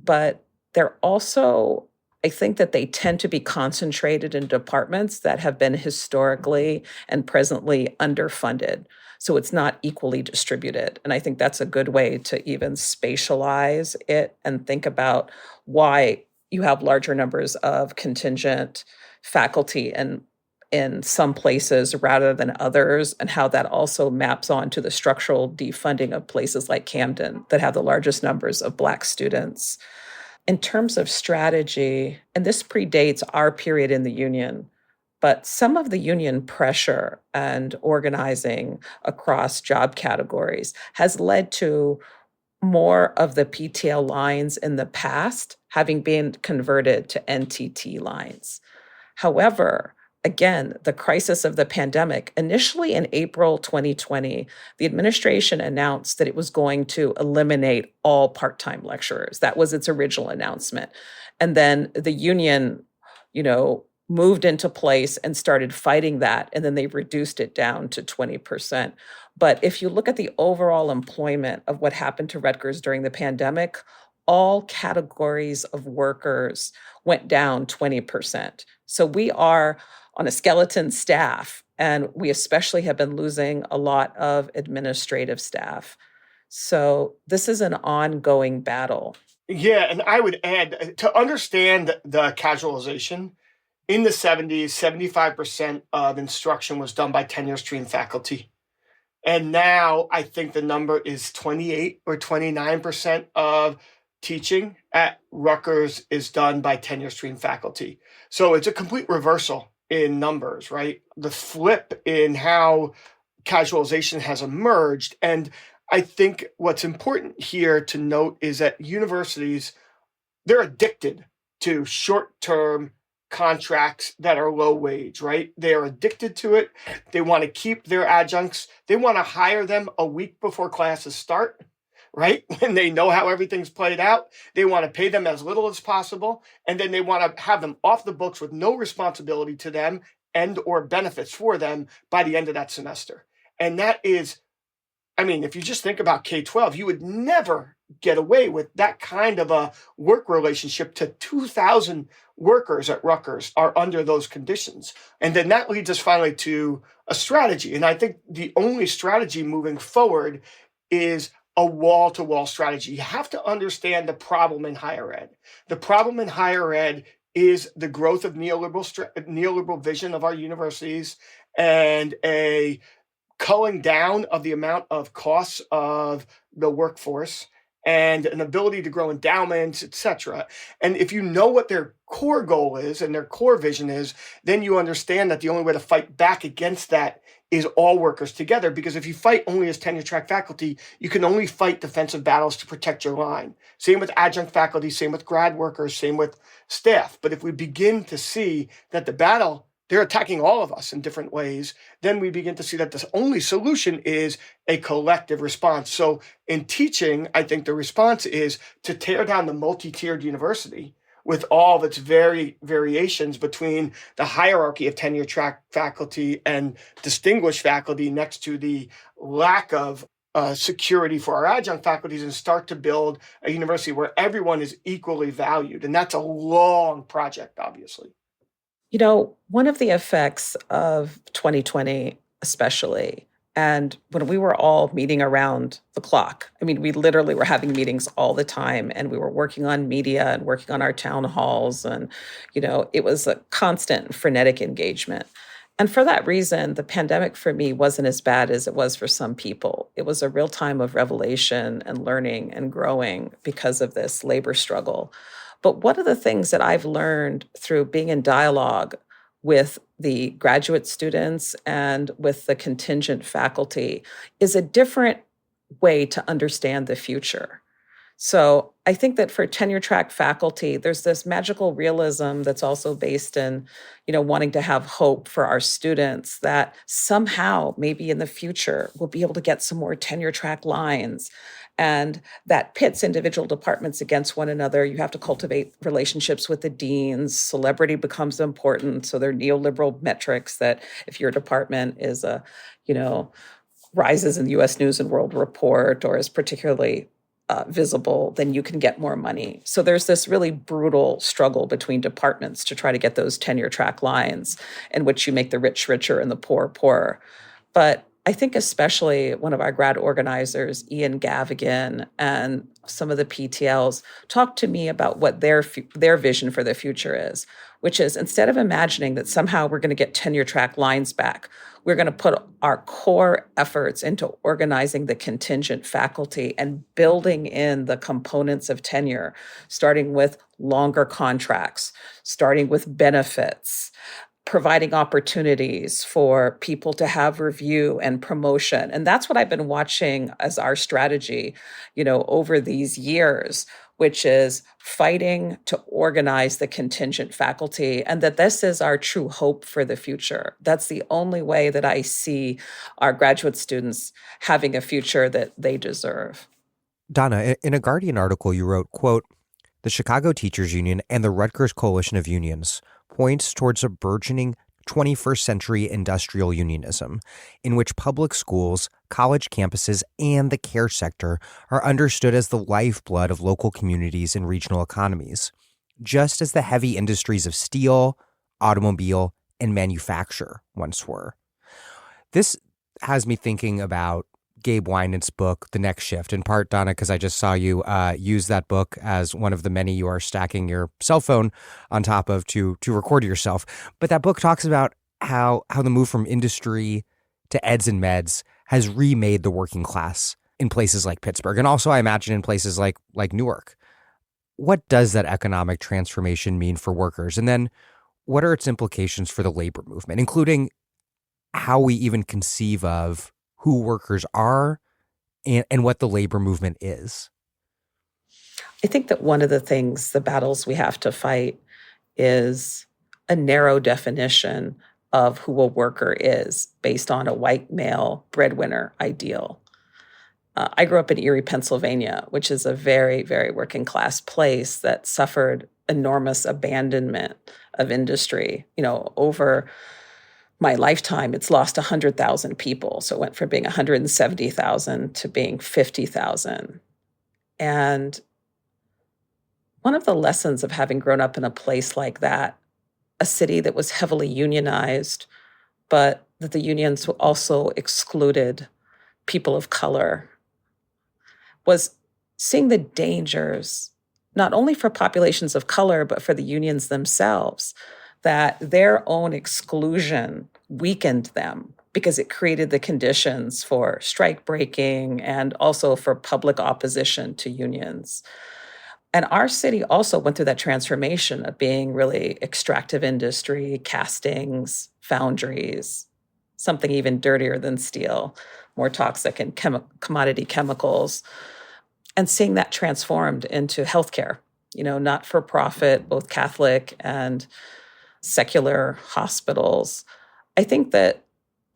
but they're also, I think that they tend to be concentrated in departments that have been historically and presently underfunded. So it's not equally distributed. And I think that's a good way to even spatialize it and think about why you have larger numbers of contingent faculty and in some places rather than others, and how that also maps onto the structural defunding of places like Camden that have the largest numbers of Black students. In terms of strategy, and this predates our period in the union, but some of the union pressure and organizing across job categories has led to more of the PTL lines in the past having been converted to NTT lines. However, again, the crisis of the pandemic, initially in April 2020, the administration announced that it was going to eliminate all part-time lecturers. That was its original announcement. And then the union, moved into place and started fighting that, and then they reduced it down to 20%. But if you look at the overall employment of what happened to Rutgers during the pandemic, all categories of workers went down 20%. So we are on a skeleton staff, and we especially have been losing a lot of administrative staff. So this is an ongoing battle. Yeah, and I would add, to understand the casualization, in the 70s, 75% of instruction was done by tenure-stream faculty. And now I think the number is 28 or 29% of teaching at Rutgers is done by tenure-stream faculty. So it's a complete reversal in numbers, right? The flip in how casualization has emerged. And I think what's important here to note is that universities, they're addicted to short-term contracts that are low wage, right? They are addicted to it. They want to keep their adjuncts. They want to hire them a week before classes start, right? When they know how everything's played out. They want to pay them as little as possible. And then they want to have them off the books with no responsibility to them and or benefits for them by the end of that semester. And that is, I mean, if you just think about K-12, you would never get away with that kind of a work relationship to 2,000 workers at Rutgers are under those conditions. And then that leads us finally to a strategy. And I think the only strategy moving forward is a wall-to-wall strategy. You have to understand the problem in higher ed. The problem in higher ed is the growth of neoliberal vision of our universities and a culling down of the amount of costs of the workforce and an ability to grow endowments, et cetera. And if you know what their core goal is and their core vision is, then you understand that the only way to fight back against that is all workers together. Because if you fight only as tenure track faculty, you can only fight defensive battles to protect your line. Same with adjunct faculty, same with grad workers, same with staff. But if we begin to see that the battle, they're attacking all of us in different ways, then we begin to see that the only solution is a collective response. So in teaching, I think the response is to tear down the multi-tiered university with all of its variations between the hierarchy of tenure track faculty and distinguished faculty next to the lack of security for our adjunct faculties, and start to build a university where everyone is equally valued. And that's a long project, obviously. You know, one of the effects of 2020, especially, and when we were all meeting around the clock, I mean, we literally were having meetings all the time, and we were working on media and working on our town halls. And, you know, it was a constant frenetic engagement. And for that reason, the pandemic for me wasn't as bad as it was for some people. It was a real time of revelation and learning and growing because of this labor struggle. But one of the things that I've learned through being in dialogue with the graduate students and with the contingent faculty is a different way to understand the future. So I think that for tenure track faculty, there's this magical realism that's also based in, you know, wanting to have hope for our students that somehow, maybe in the future, we'll be able to get some more tenure track lines. And that pits individual departments against one another. You have to cultivate relationships with the deans. Celebrity becomes important. So there are neoliberal metrics that if your department is rises in the U.S. News and World Report or is particularly visible, then you can get more money. So there's this really brutal struggle between departments to try to get those tenure track lines in which you make the rich richer and the poor poorer. But I think especially one of our grad organizers, Ian Gavigan, and some of the PTLs talked to me about what their vision for the future is, which is instead of imagining that somehow we're going to get tenure track lines back, we're going to put our core efforts into organizing the contingent faculty and building in the components of tenure, starting with longer contracts, starting with benefits, providing opportunities for people to have review and promotion. And that's what I've been watching as our strategy, you know, over these years, which is fighting to organize the contingent faculty, and that this is our true hope for the future. That's the only way that I see our graduate students having a future that they deserve. Donna, in a Guardian article you wrote, quote, "The Chicago Teachers Union and the Rutgers Coalition of Unions points towards a burgeoning 21st century industrial unionism, in which public schools, college campuses, and the care sector are understood as the lifeblood of local communities and regional economies, just as the heavy industries of steel, automobile, and manufacture once were. This has me thinking about Gabe Winant's book, The Next Shift, in part, Donna, because I just saw you use that book as one of the many you are stacking your cell phone on top of to record yourself. But that book talks about how the move from industry to eds and meds has remade the working class in places like Pittsburgh, and also I imagine in places like Newark. What does that economic transformation mean for workers? And then what are its implications for the labor movement, including how we even conceive of who workers are and what the labor movement is? I think that one of the battles we have to fight is a narrow definition of who a worker is based on a white male breadwinner ideal. I grew up in Erie, Pennsylvania, which is a very, very working class place that suffered enormous abandonment of industry. Over my lifetime, it's lost 100,000 people. So it went from being 170,000 to being 50,000. And one of the lessons of having grown up in a place like that, a city that was heavily unionized, but that the unions also excluded people of color, was seeing the dangers, not only for populations of color, but for the unions themselves, that their own exclusion weakened them because it created the conditions for strike breaking and also for public opposition to unions. And our city also went through that transformation of being really extractive industry, castings, foundries, something even dirtier than steel, more toxic and commodity chemicals, and seeing that transformed into healthcare, not for profit, both Catholic and secular hospitals. I think that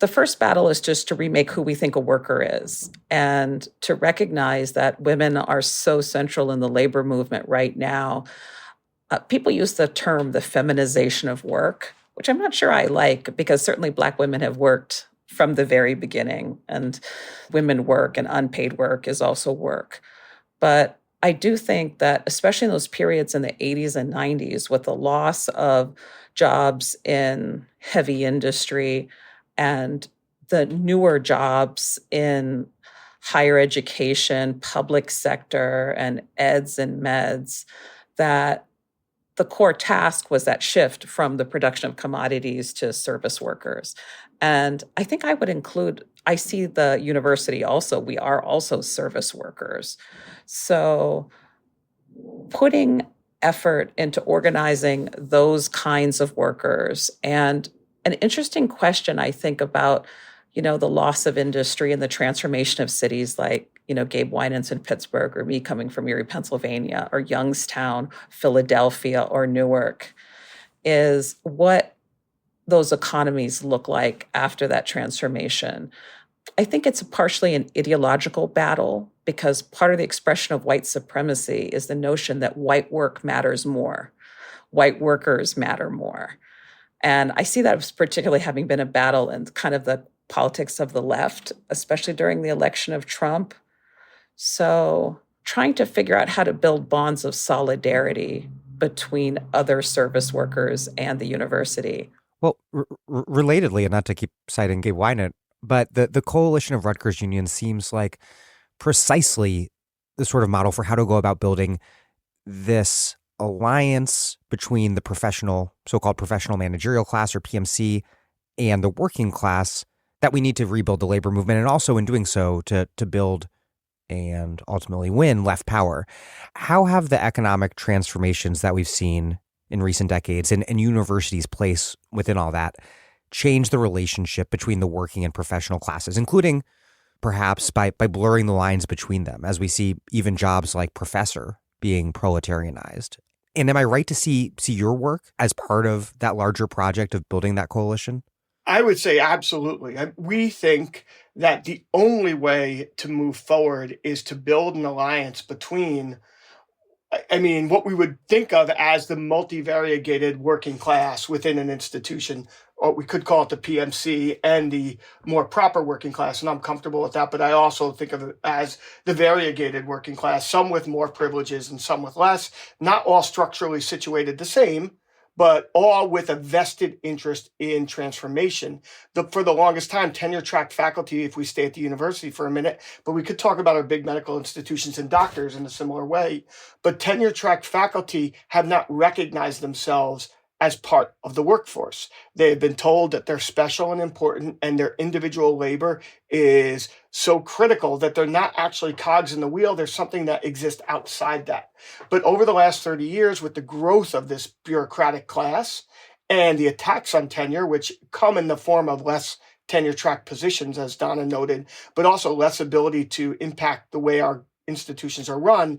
the first battle is just to remake who we think a worker is and to recognize that women are so central in the labor movement right now. People use the term the feminization of work, which I'm not sure I like, because certainly Black women have worked from the very beginning, and women work and unpaid work is also work. But I do think that, especially in those periods in the 80s and 90s, with the loss of jobs in heavy industry and the newer jobs in higher education, public sector, and eds and meds, that the core task was that shift from the production of commodities to service workers. And I think I see the university also, we are also service workers. So putting effort into organizing those kinds of workers. And an interesting question, I think, about, the loss of industry and the transformation of cities like, Gabe Winant's in Pittsburgh, or me coming from Erie, Pennsylvania, or Youngstown, Philadelphia, or Newark, is what those economies look like after that transformation. I think it's partially an ideological battle, because part of the expression of white supremacy is the notion that white work matters more, white workers matter more. And I see that as particularly having been a battle in kind of the politics of the left, especially during the election of Trump. So trying to figure out how to build bonds of solidarity between other service workers and the university. Well, relatedly, and not to keep citing Gabe Winant, but the coalition of Rutgers unions seems like precisely the sort of model for how to go about building this alliance between the so-called professional managerial class, or PMC, and the working class, that we need to rebuild the labor movement, and also in doing so to build and ultimately win left power. How have the economic transformations that we've seen in recent decades and universities' place within all that changed the relationship between the working and professional classes, including perhaps by blurring the lines between them, as we see even jobs like professor being proletarianized? And am I right to see your work as part of that larger project of building that coalition? I would say absolutely. We think that the only way to move forward is to build an alliance between I mean, what we would think of as the multivariated working class within an institution, or we could call it the PMC, and the more proper working class. And I'm comfortable with that. But I also think of it as the variegated working class, some with more privileges and some with less, not all structurally situated the same, but all with a vested interest in transformation. For the longest time, tenure-track faculty, if we stay at the university for a minute, but we could talk about our big medical institutions and doctors in a similar way, but tenure-track faculty have not recognized themselves as part of the workforce. They have been told that they're special and important, and their individual labor is so critical that they're not actually cogs in the wheel. There's something that exists outside that. But over the last 30 years, with the growth of this bureaucratic class and the attacks on tenure, which come in the form of less tenure track positions, as Donna noted, but also less ability to impact the way our institutions are run,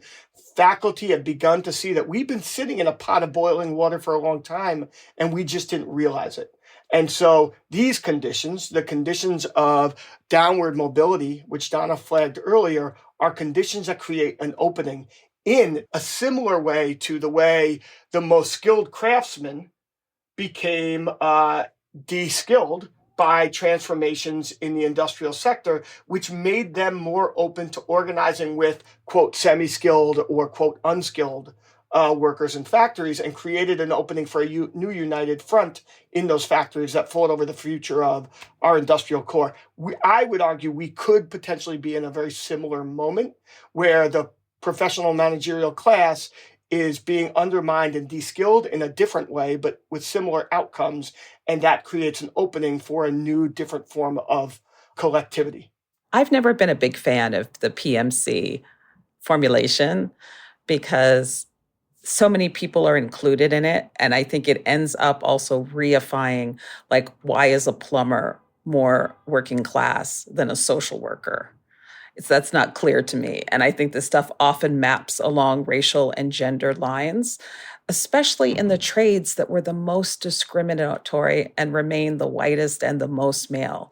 faculty have begun to see that we've been sitting in a pot of boiling water for a long time, and we just didn't realize it. And so these conditions, the conditions of downward mobility, which Donna flagged earlier, are conditions that create an opening in a similar way to the way the most skilled craftsmen became de-skilled by transformations in the industrial sector, which made them more open to organizing with, quote, semi-skilled or, quote, unskilled workers in factories, and created an opening for a new united front in those factories that fought over the future of our industrial core. I would argue we could potentially be in a very similar moment where the professional managerial class is being undermined and de-skilled in a different way, but with similar outcomes. And that creates an opening for a new, different form of collectivity. I've never been a big fan of the PMC formulation because so many people are included in it. And I think it ends up also reifying, like, why is a plumber more working class than a social worker? That's not clear to me. And I think this stuff often maps along racial and gender lines, especially in the trades that were the most discriminatory and remain the whitest and the most male.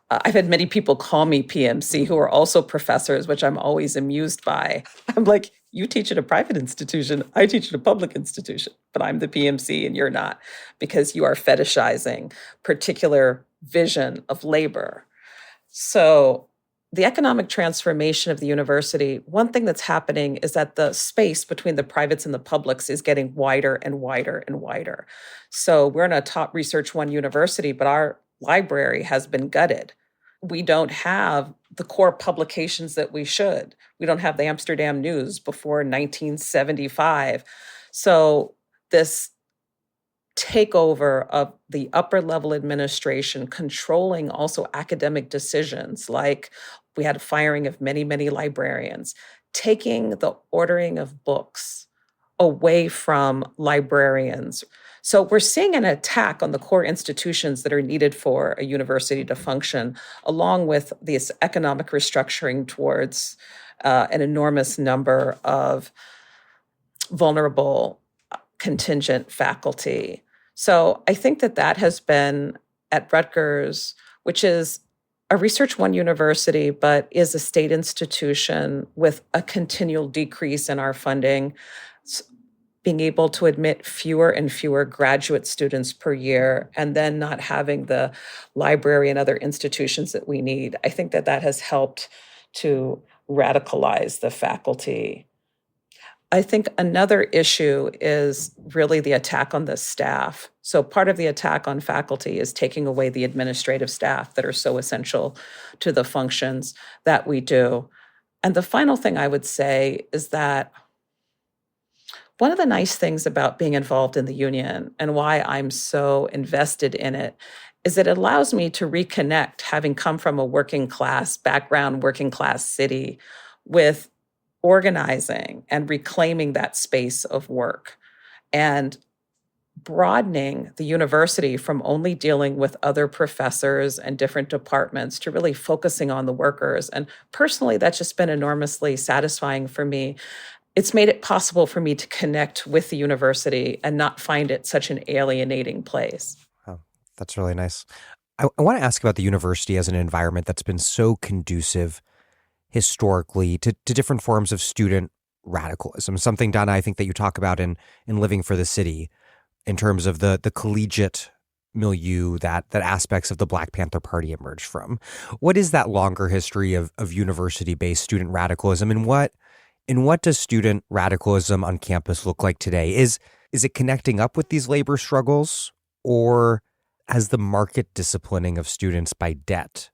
I've had many people call me PMC who are also professors, which I'm always amused by. I'm like, you teach at a private institution, I teach at a public institution, but I'm the PMC and you're not, because you are fetishizing particular vision of labor. So the economic transformation of the university, one thing that's happening is that the space between the privates and the publics is getting wider and wider and wider. So we're in a top Research One university, but our library has been gutted. We don't have the core publications that we should. We don't have the Amsterdam News before 1975. So this takeover of the upper level administration controlling also academic decisions, like we had a firing of many, many librarians, taking the ordering of books away from librarians. So we're seeing an attack on the core institutions that are needed for a university to function, along with this economic restructuring towards an enormous number of vulnerable contingent faculty. So I think that has been at Rutgers, which is a Research One university, but is a state institution with a continual decrease in our funding, being able to admit fewer and fewer graduate students per year, and then not having the library and other institutions that we need. I think that has helped to radicalize the faculty. I think another issue is really the attack on the staff. So part of the attack on faculty is taking away the administrative staff that are so essential to the functions that we do. And the final thing I would say is that one of the nice things about being involved in the union and why I'm so invested in it is that it allows me to reconnect, having come from a working class background, working class city, with organizing and reclaiming that space of work and broadening the university from only dealing with other professors and different departments to really focusing on the workers. And personally, that's just been enormously satisfying for me. It's made it possible for me to connect with the university and not find it such an alienating place. Oh, that's really nice. I want to ask about the university as an environment that's been so conducive historically to different forms of student radicalism, something, Donna, I think that you talk about in Living for the City, in terms of the collegiate milieu that aspects of the Black Panther Party emerged from. What is that longer history of university-based student radicalism, and what does student radicalism on campus look like today? Is it connecting up with these labor struggles, or has the market disciplining of students by debt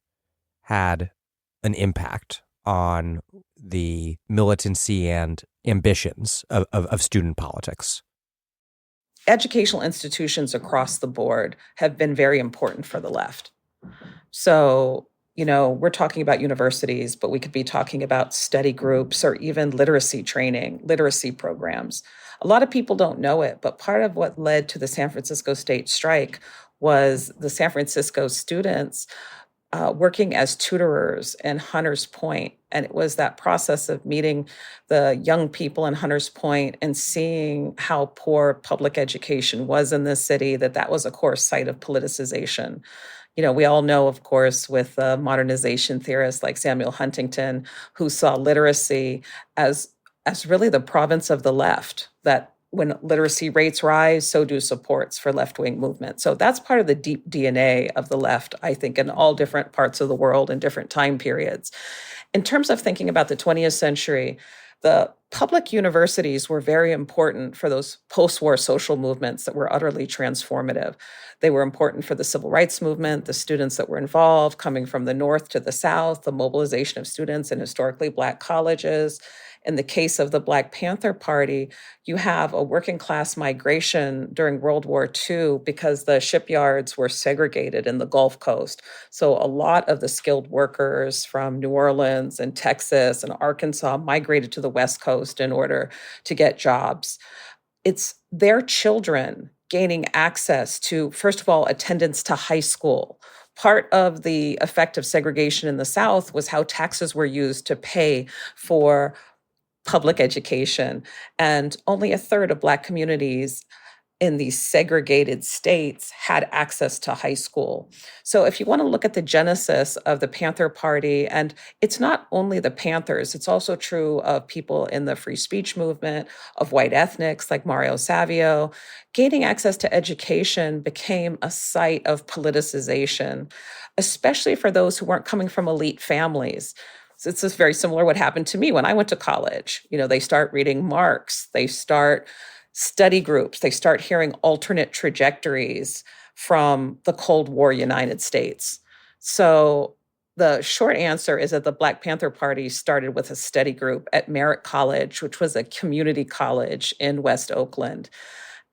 had an impact on the militancy and ambitions of student politics? Educational institutions across the board have been very important for the left. So, we're talking about universities, but we could be talking about study groups or even literacy training, literacy programs. A lot of people don't know it, but part of what led to the San Francisco State strike was the San Francisco students working as tutorers in Hunters Point. And it was that process of meeting the young people in Hunters Point and seeing how poor public education was in this city, that was, of course, site of politicization. We all know, of course, with modernization theorists like Samuel Huntington, who saw literacy as really the province of the left, that when literacy rates rise, so do supports for left-wing movement. So that's part of the deep DNA of the left, I think, in all different parts of the world and different time periods. In terms of thinking about the 20th century, the public universities were very important for those post-war social movements that were utterly transformative. They were important for the civil rights movement, the students that were involved, coming from the North to the South, the mobilization of students in historically Black colleges. In the case of the Black Panther Party, you have a working class migration during World War II because the shipyards were segregated in the Gulf Coast. So a lot of the skilled workers from New Orleans and Texas and Arkansas migrated to the West Coast in order to get jobs. It's their children gaining access to, first of all, attendance to high school. Part of the effect of segregation in the South was how taxes were used to pay for public education. And only a third of Black communities in these segregated states had access to high school. So if you want to look at the genesis of the Panther Party, and it's not only the Panthers, it's also true of people in the free speech movement, of white ethnics like Mario Savio, gaining access to education became a site of politicization, especially for those who weren't coming from elite families. So it's just very similar to what happened to me when I went to college. They start reading Marx, they start study groups, they start hearing alternate trajectories from the Cold War United States. So the short answer is that the Black Panther Party started with a study group at Merritt College, which was a community college in West Oakland.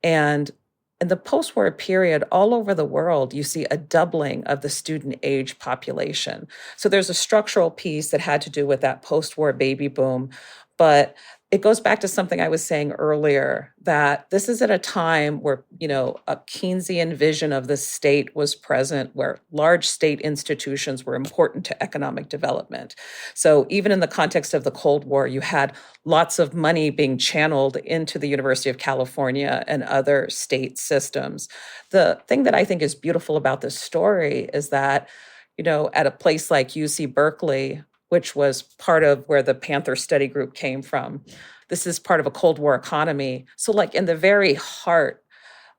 And in the post-war period, all over the world, you see a doubling of the student age population. So there's a structural piece that had to do with that post-war baby boom. But it goes back to something I was saying earlier, that this is at a time where, a Keynesian vision of the state was present, where large state institutions were important to economic development. So even in the context of the Cold War, you had lots of money being channeled into the University of California and other state systems. The thing that I think is beautiful about this story is that, at a place like UC Berkeley, which was part of where the Panther Study Group came from. This is part of a Cold War economy. So like in the very heart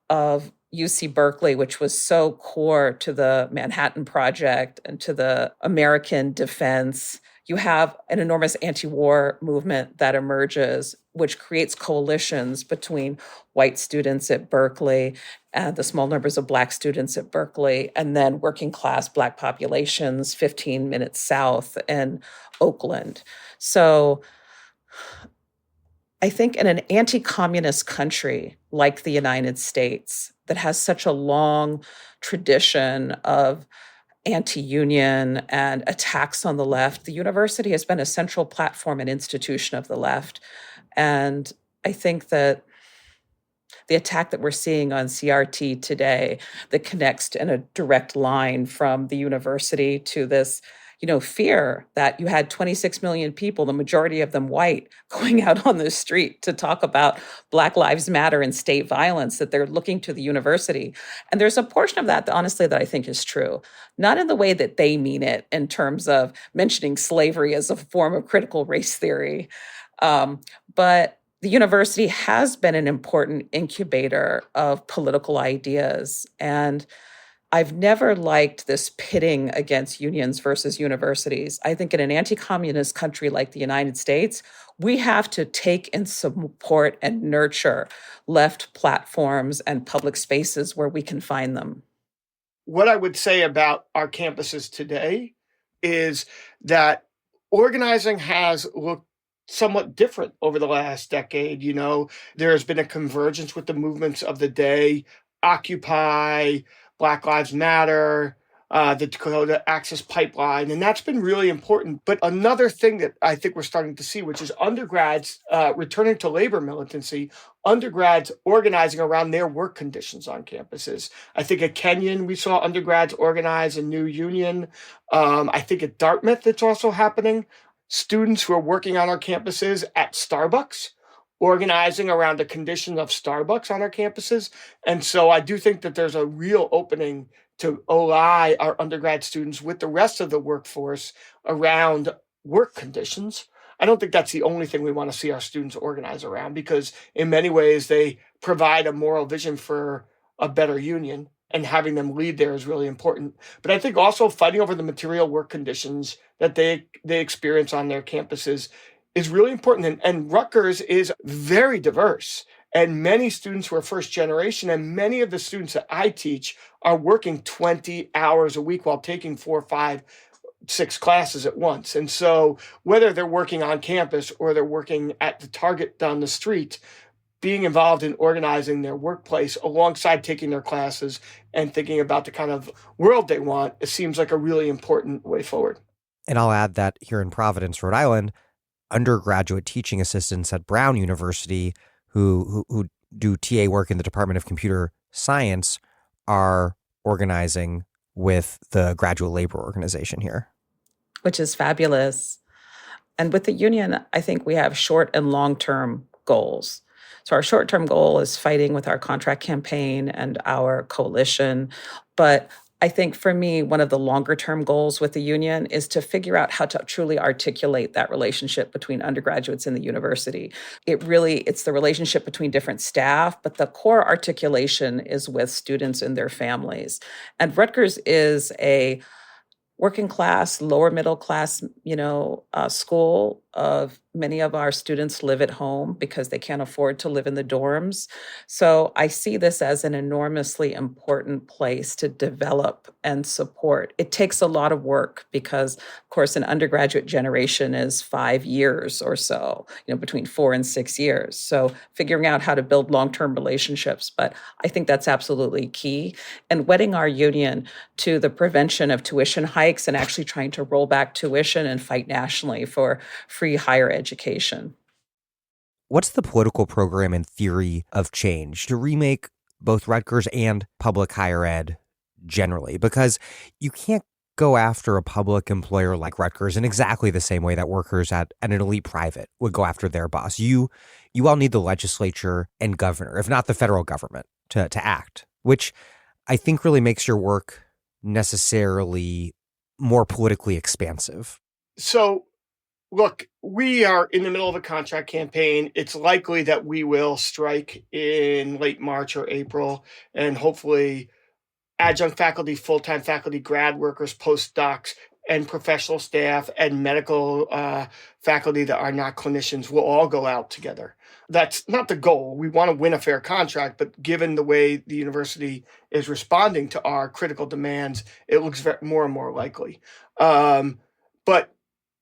of UC Berkeley, which was so core to the Manhattan Project and to the American defense, you have an enormous anti-war movement that emerges, which creates coalitions between white students at Berkeley and the small numbers of Black students at Berkeley, and then working class Black populations 15 minutes south in Oakland. So I think in an anti-communist country like the United States that has such a long tradition of anti-union and attacks on the left, the university has been a central platform and institution of the left. And I think that the attack that we're seeing on CRT today that connects in a direct line from the university to this, fear that you had 26 million people, the majority of them white, going out on the street to talk about Black Lives Matter and state violence, that they're looking to the university. And there's a portion of that, honestly, that I think is true. Not in the way that they mean it in terms of mentioning slavery as a form of critical race theory, But the university has been an important incubator of political ideas. And I've never liked this pitting against unions versus universities. I think in an anti-communist country like the United States, we have to take and support and nurture left platforms and public spaces where we can find them. What I would say about our campuses today is that organizing has looked somewhat different over the last decade. There's been a convergence with the movements of the day, Occupy, Black Lives Matter, the Dakota Access Pipeline, and that's been really important. But another thing that I think we're starting to see, which is undergrads returning to labor militancy, undergrads organizing around their work conditions on campuses. I think at Kenyon, we saw undergrads organize a new union. I think at Dartmouth, it's also happening. Students who are working on our campuses at Starbucks, organizing around the condition of Starbucks on our campuses. And so I do think that there's a real opening to ally our undergrad students with the rest of the workforce around work conditions. I don't think that's the only thing we want to see our students organize around, because in many ways they provide a moral vision for a better union, and having them lead there is really important. But I think also fighting over the material work conditions that they experience on their campuses is really important. And Rutgers is very diverse. And many students who are first generation, and many of the students that I teach are working 20 hours a week while taking 4, 5, 6 classes at once. And so whether they're working on campus or they're working at the Target down the street, being involved in organizing their workplace alongside taking their classes and thinking about the kind of world they want, it seems like a really important way forward. And I'll add that here in Providence, Rhode Island, undergraduate teaching assistants at Brown University who do TA work in the Department of Computer Science are organizing with the graduate labor organization here. Which is fabulous. And with the union, I think we have short and long-term goals. So our short-term goal is fighting with our contract campaign and our coalition. But I think for me, one of the longer-term goals with the union is to figure out how to truly articulate that relationship between undergraduates and the university. It's the relationship between different staff, but the core articulation is with students and their families. And Rutgers is a working class, lower middle class, school. Many of our students live at home because they can't afford to live in the dorms. So I see this as an enormously important place to develop and support. It takes a lot of work because, of course, an undergraduate generation is 5 years or so, between 4 and 6 years. So figuring out how to build long-term relationships. But I think that's absolutely key. And wedding our union to the prevention of tuition hikes and actually trying to roll back tuition and fight nationally for free higher education. What's the political program and theory of change to remake both Rutgers and public higher ed generally? Because you can't go after a public employer like Rutgers in exactly the same way that workers at an elite private would go after their boss. You all need the legislature and governor, if not the federal government, to act, which I think really makes your work necessarily more politically expansive. So, look, we are in the middle of a contract campaign. It's likely that we will strike in late March or April, and hopefully adjunct faculty, full-time faculty, grad workers, postdocs, and professional staff and medical faculty that are not clinicians will all go out together. That's not the goal. We want to win a fair contract, but given the way the university is responding to our critical demands, it looks more and more likely. But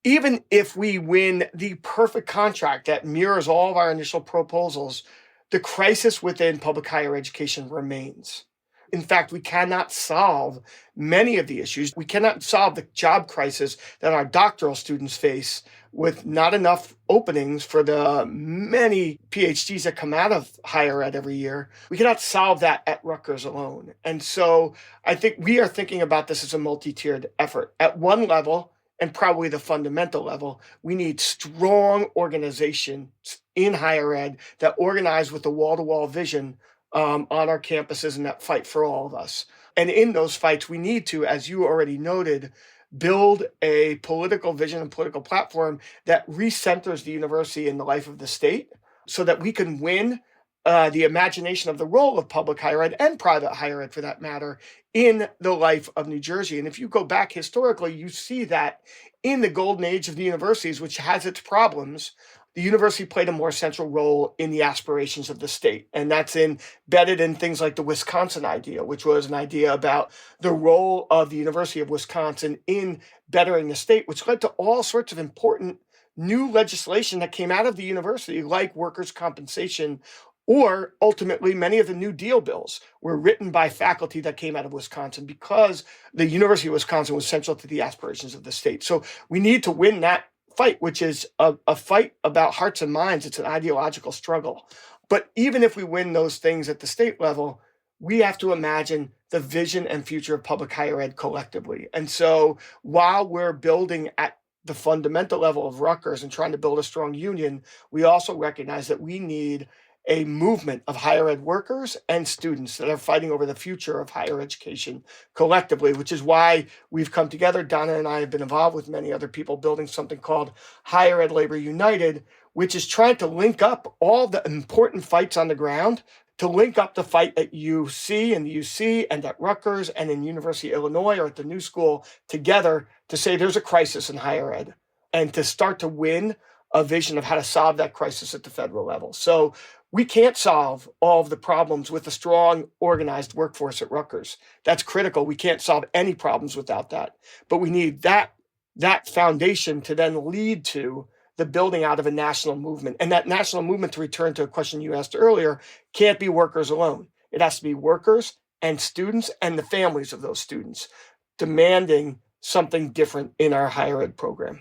even if we win the perfect contract that mirrors all of our initial proposals, the crisis within public higher education remains. In fact, we cannot solve many of the issues. We cannot solve the job crisis that our doctoral students face with not enough openings for the many PhDs that come out of higher ed every year. We cannot solve that at Rutgers alone. And so I think we are thinking about this as a multi-tiered effort. At one level, and probably the fundamental level, we need strong organizations in higher ed that organize with the wall-to-wall vision on our campuses and that fight for all of us. And in those fights, we need to, as you already noted, build a political vision and political platform that recenters the university in the life of the state so that we can win the imagination of the role of public higher ed and private higher ed, for that matter, in the life of New Jersey. And if you go back historically, you see that in the golden age of the universities, which has its problems, the university played a more central role in the aspirations of the state. And that's embedded in things like the Wisconsin idea, which was an idea about the role of the University of Wisconsin in bettering the state, which led to all sorts of important new legislation that came out of the university, like workers' compensation, or ultimately many of the New Deal bills were written by faculty that came out of Wisconsin because the University of Wisconsin was central to the aspirations of the state. So we need to win that fight, which is a fight about hearts and minds. It's an ideological struggle. But even if we win those things at the state level, we have to imagine the vision and future of public higher ed collectively. And so while we're building at the fundamental level of Rutgers and trying to build a strong union, we also recognize that we need a movement of higher ed workers and students that are fighting over the future of higher education collectively, which is why we've come together. Donna and I have been involved with many other people building something called Higher Ed Labor United, which is trying to link up all the important fights on the ground, to link up the fight at UC and the UC and at Rutgers and in University of Illinois or at the New School together to say there's a crisis in higher ed and to start to win a vision of how to solve that crisis at the federal level. So we can't solve all of the problems with a strong, organized workforce at Rutgers. That's critical. We can't solve any problems without that. But we need that foundation to then lead to the building out of a national movement. And that national movement, to return to a question you asked earlier, can't be workers alone. It has to be workers and students and the families of those students demanding something different in our higher ed program.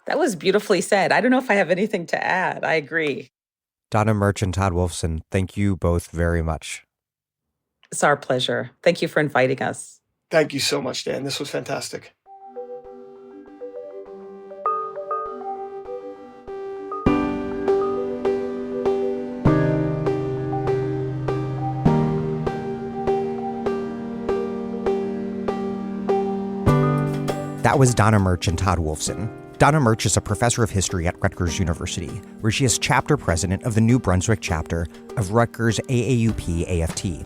That was beautifully said. I don't know if I have anything to add. I agree. Donna Murch and Todd Wolfson, thank you both very much. It's our pleasure. Thank you for inviting us. Thank you so much, Dan. This was fantastic. That was Donna Murch and Todd Wolfson. Donna Murch is a professor of history at Rutgers University, where she is chapter president of the New Brunswick chapter of Rutgers AAUP-AFT.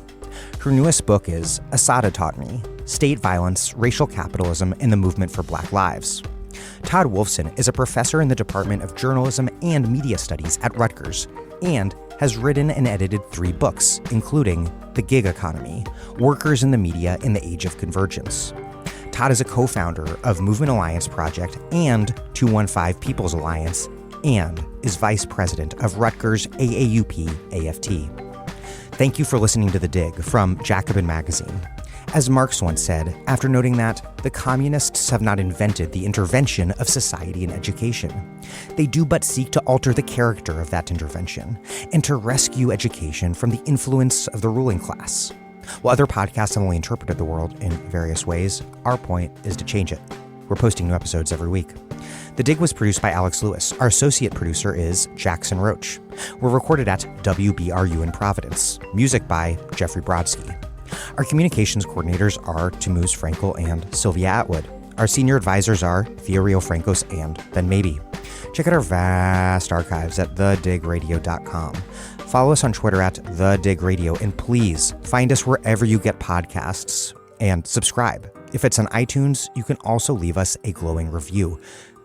Her newest book is Assata Taught Me: State Violence, Racial Capitalism, and the Movement for Black Lives. Todd Wolfson is a professor in the Department of Journalism and Media Studies at Rutgers and has written and edited 3 books, including The Gig Economy: Workers in the Media in the Age of Convergence. Todd is a co-founder of Movement Alliance Project and 215 People's Alliance, and is vice president of Rutgers AAUP-AFT. Thank you for listening to The Dig from Jacobin Magazine. As Marx once said, after noting that the communists have not invented the intervention of society and education, they do but seek to alter the character of that intervention and to rescue education from the influence of the ruling class. While other podcasts have only interpreted the world in various ways, our point is to change it. We're posting new episodes every week. The Dig was produced by Alex Lewis. Our associate producer is Jackson Roach. We're recorded at WBRU in Providence. Music by Jeffrey Brodsky. Our communications coordinators are Tamuz Frankel and Sylvia Atwood. Our senior advisors are Thea Rio Francos and Ben Maybe. Check out our vast archives at thedigradio.com. Follow us on Twitter at thedigradio, and please find us wherever you get podcasts and subscribe. If it's on iTunes, you can also leave us a glowing review.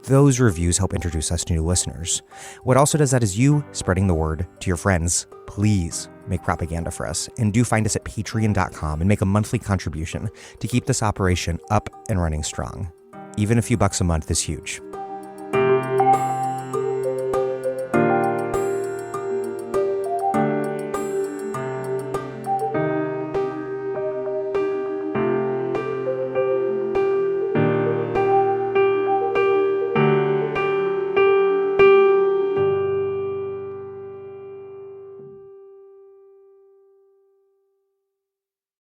Those reviews help introduce us to new listeners. What also does that is you spreading the word to your friends. Please make propaganda for us, and do find us at patreon.com and make a monthly contribution to keep this operation up and running strong. Even a few bucks a month is huge.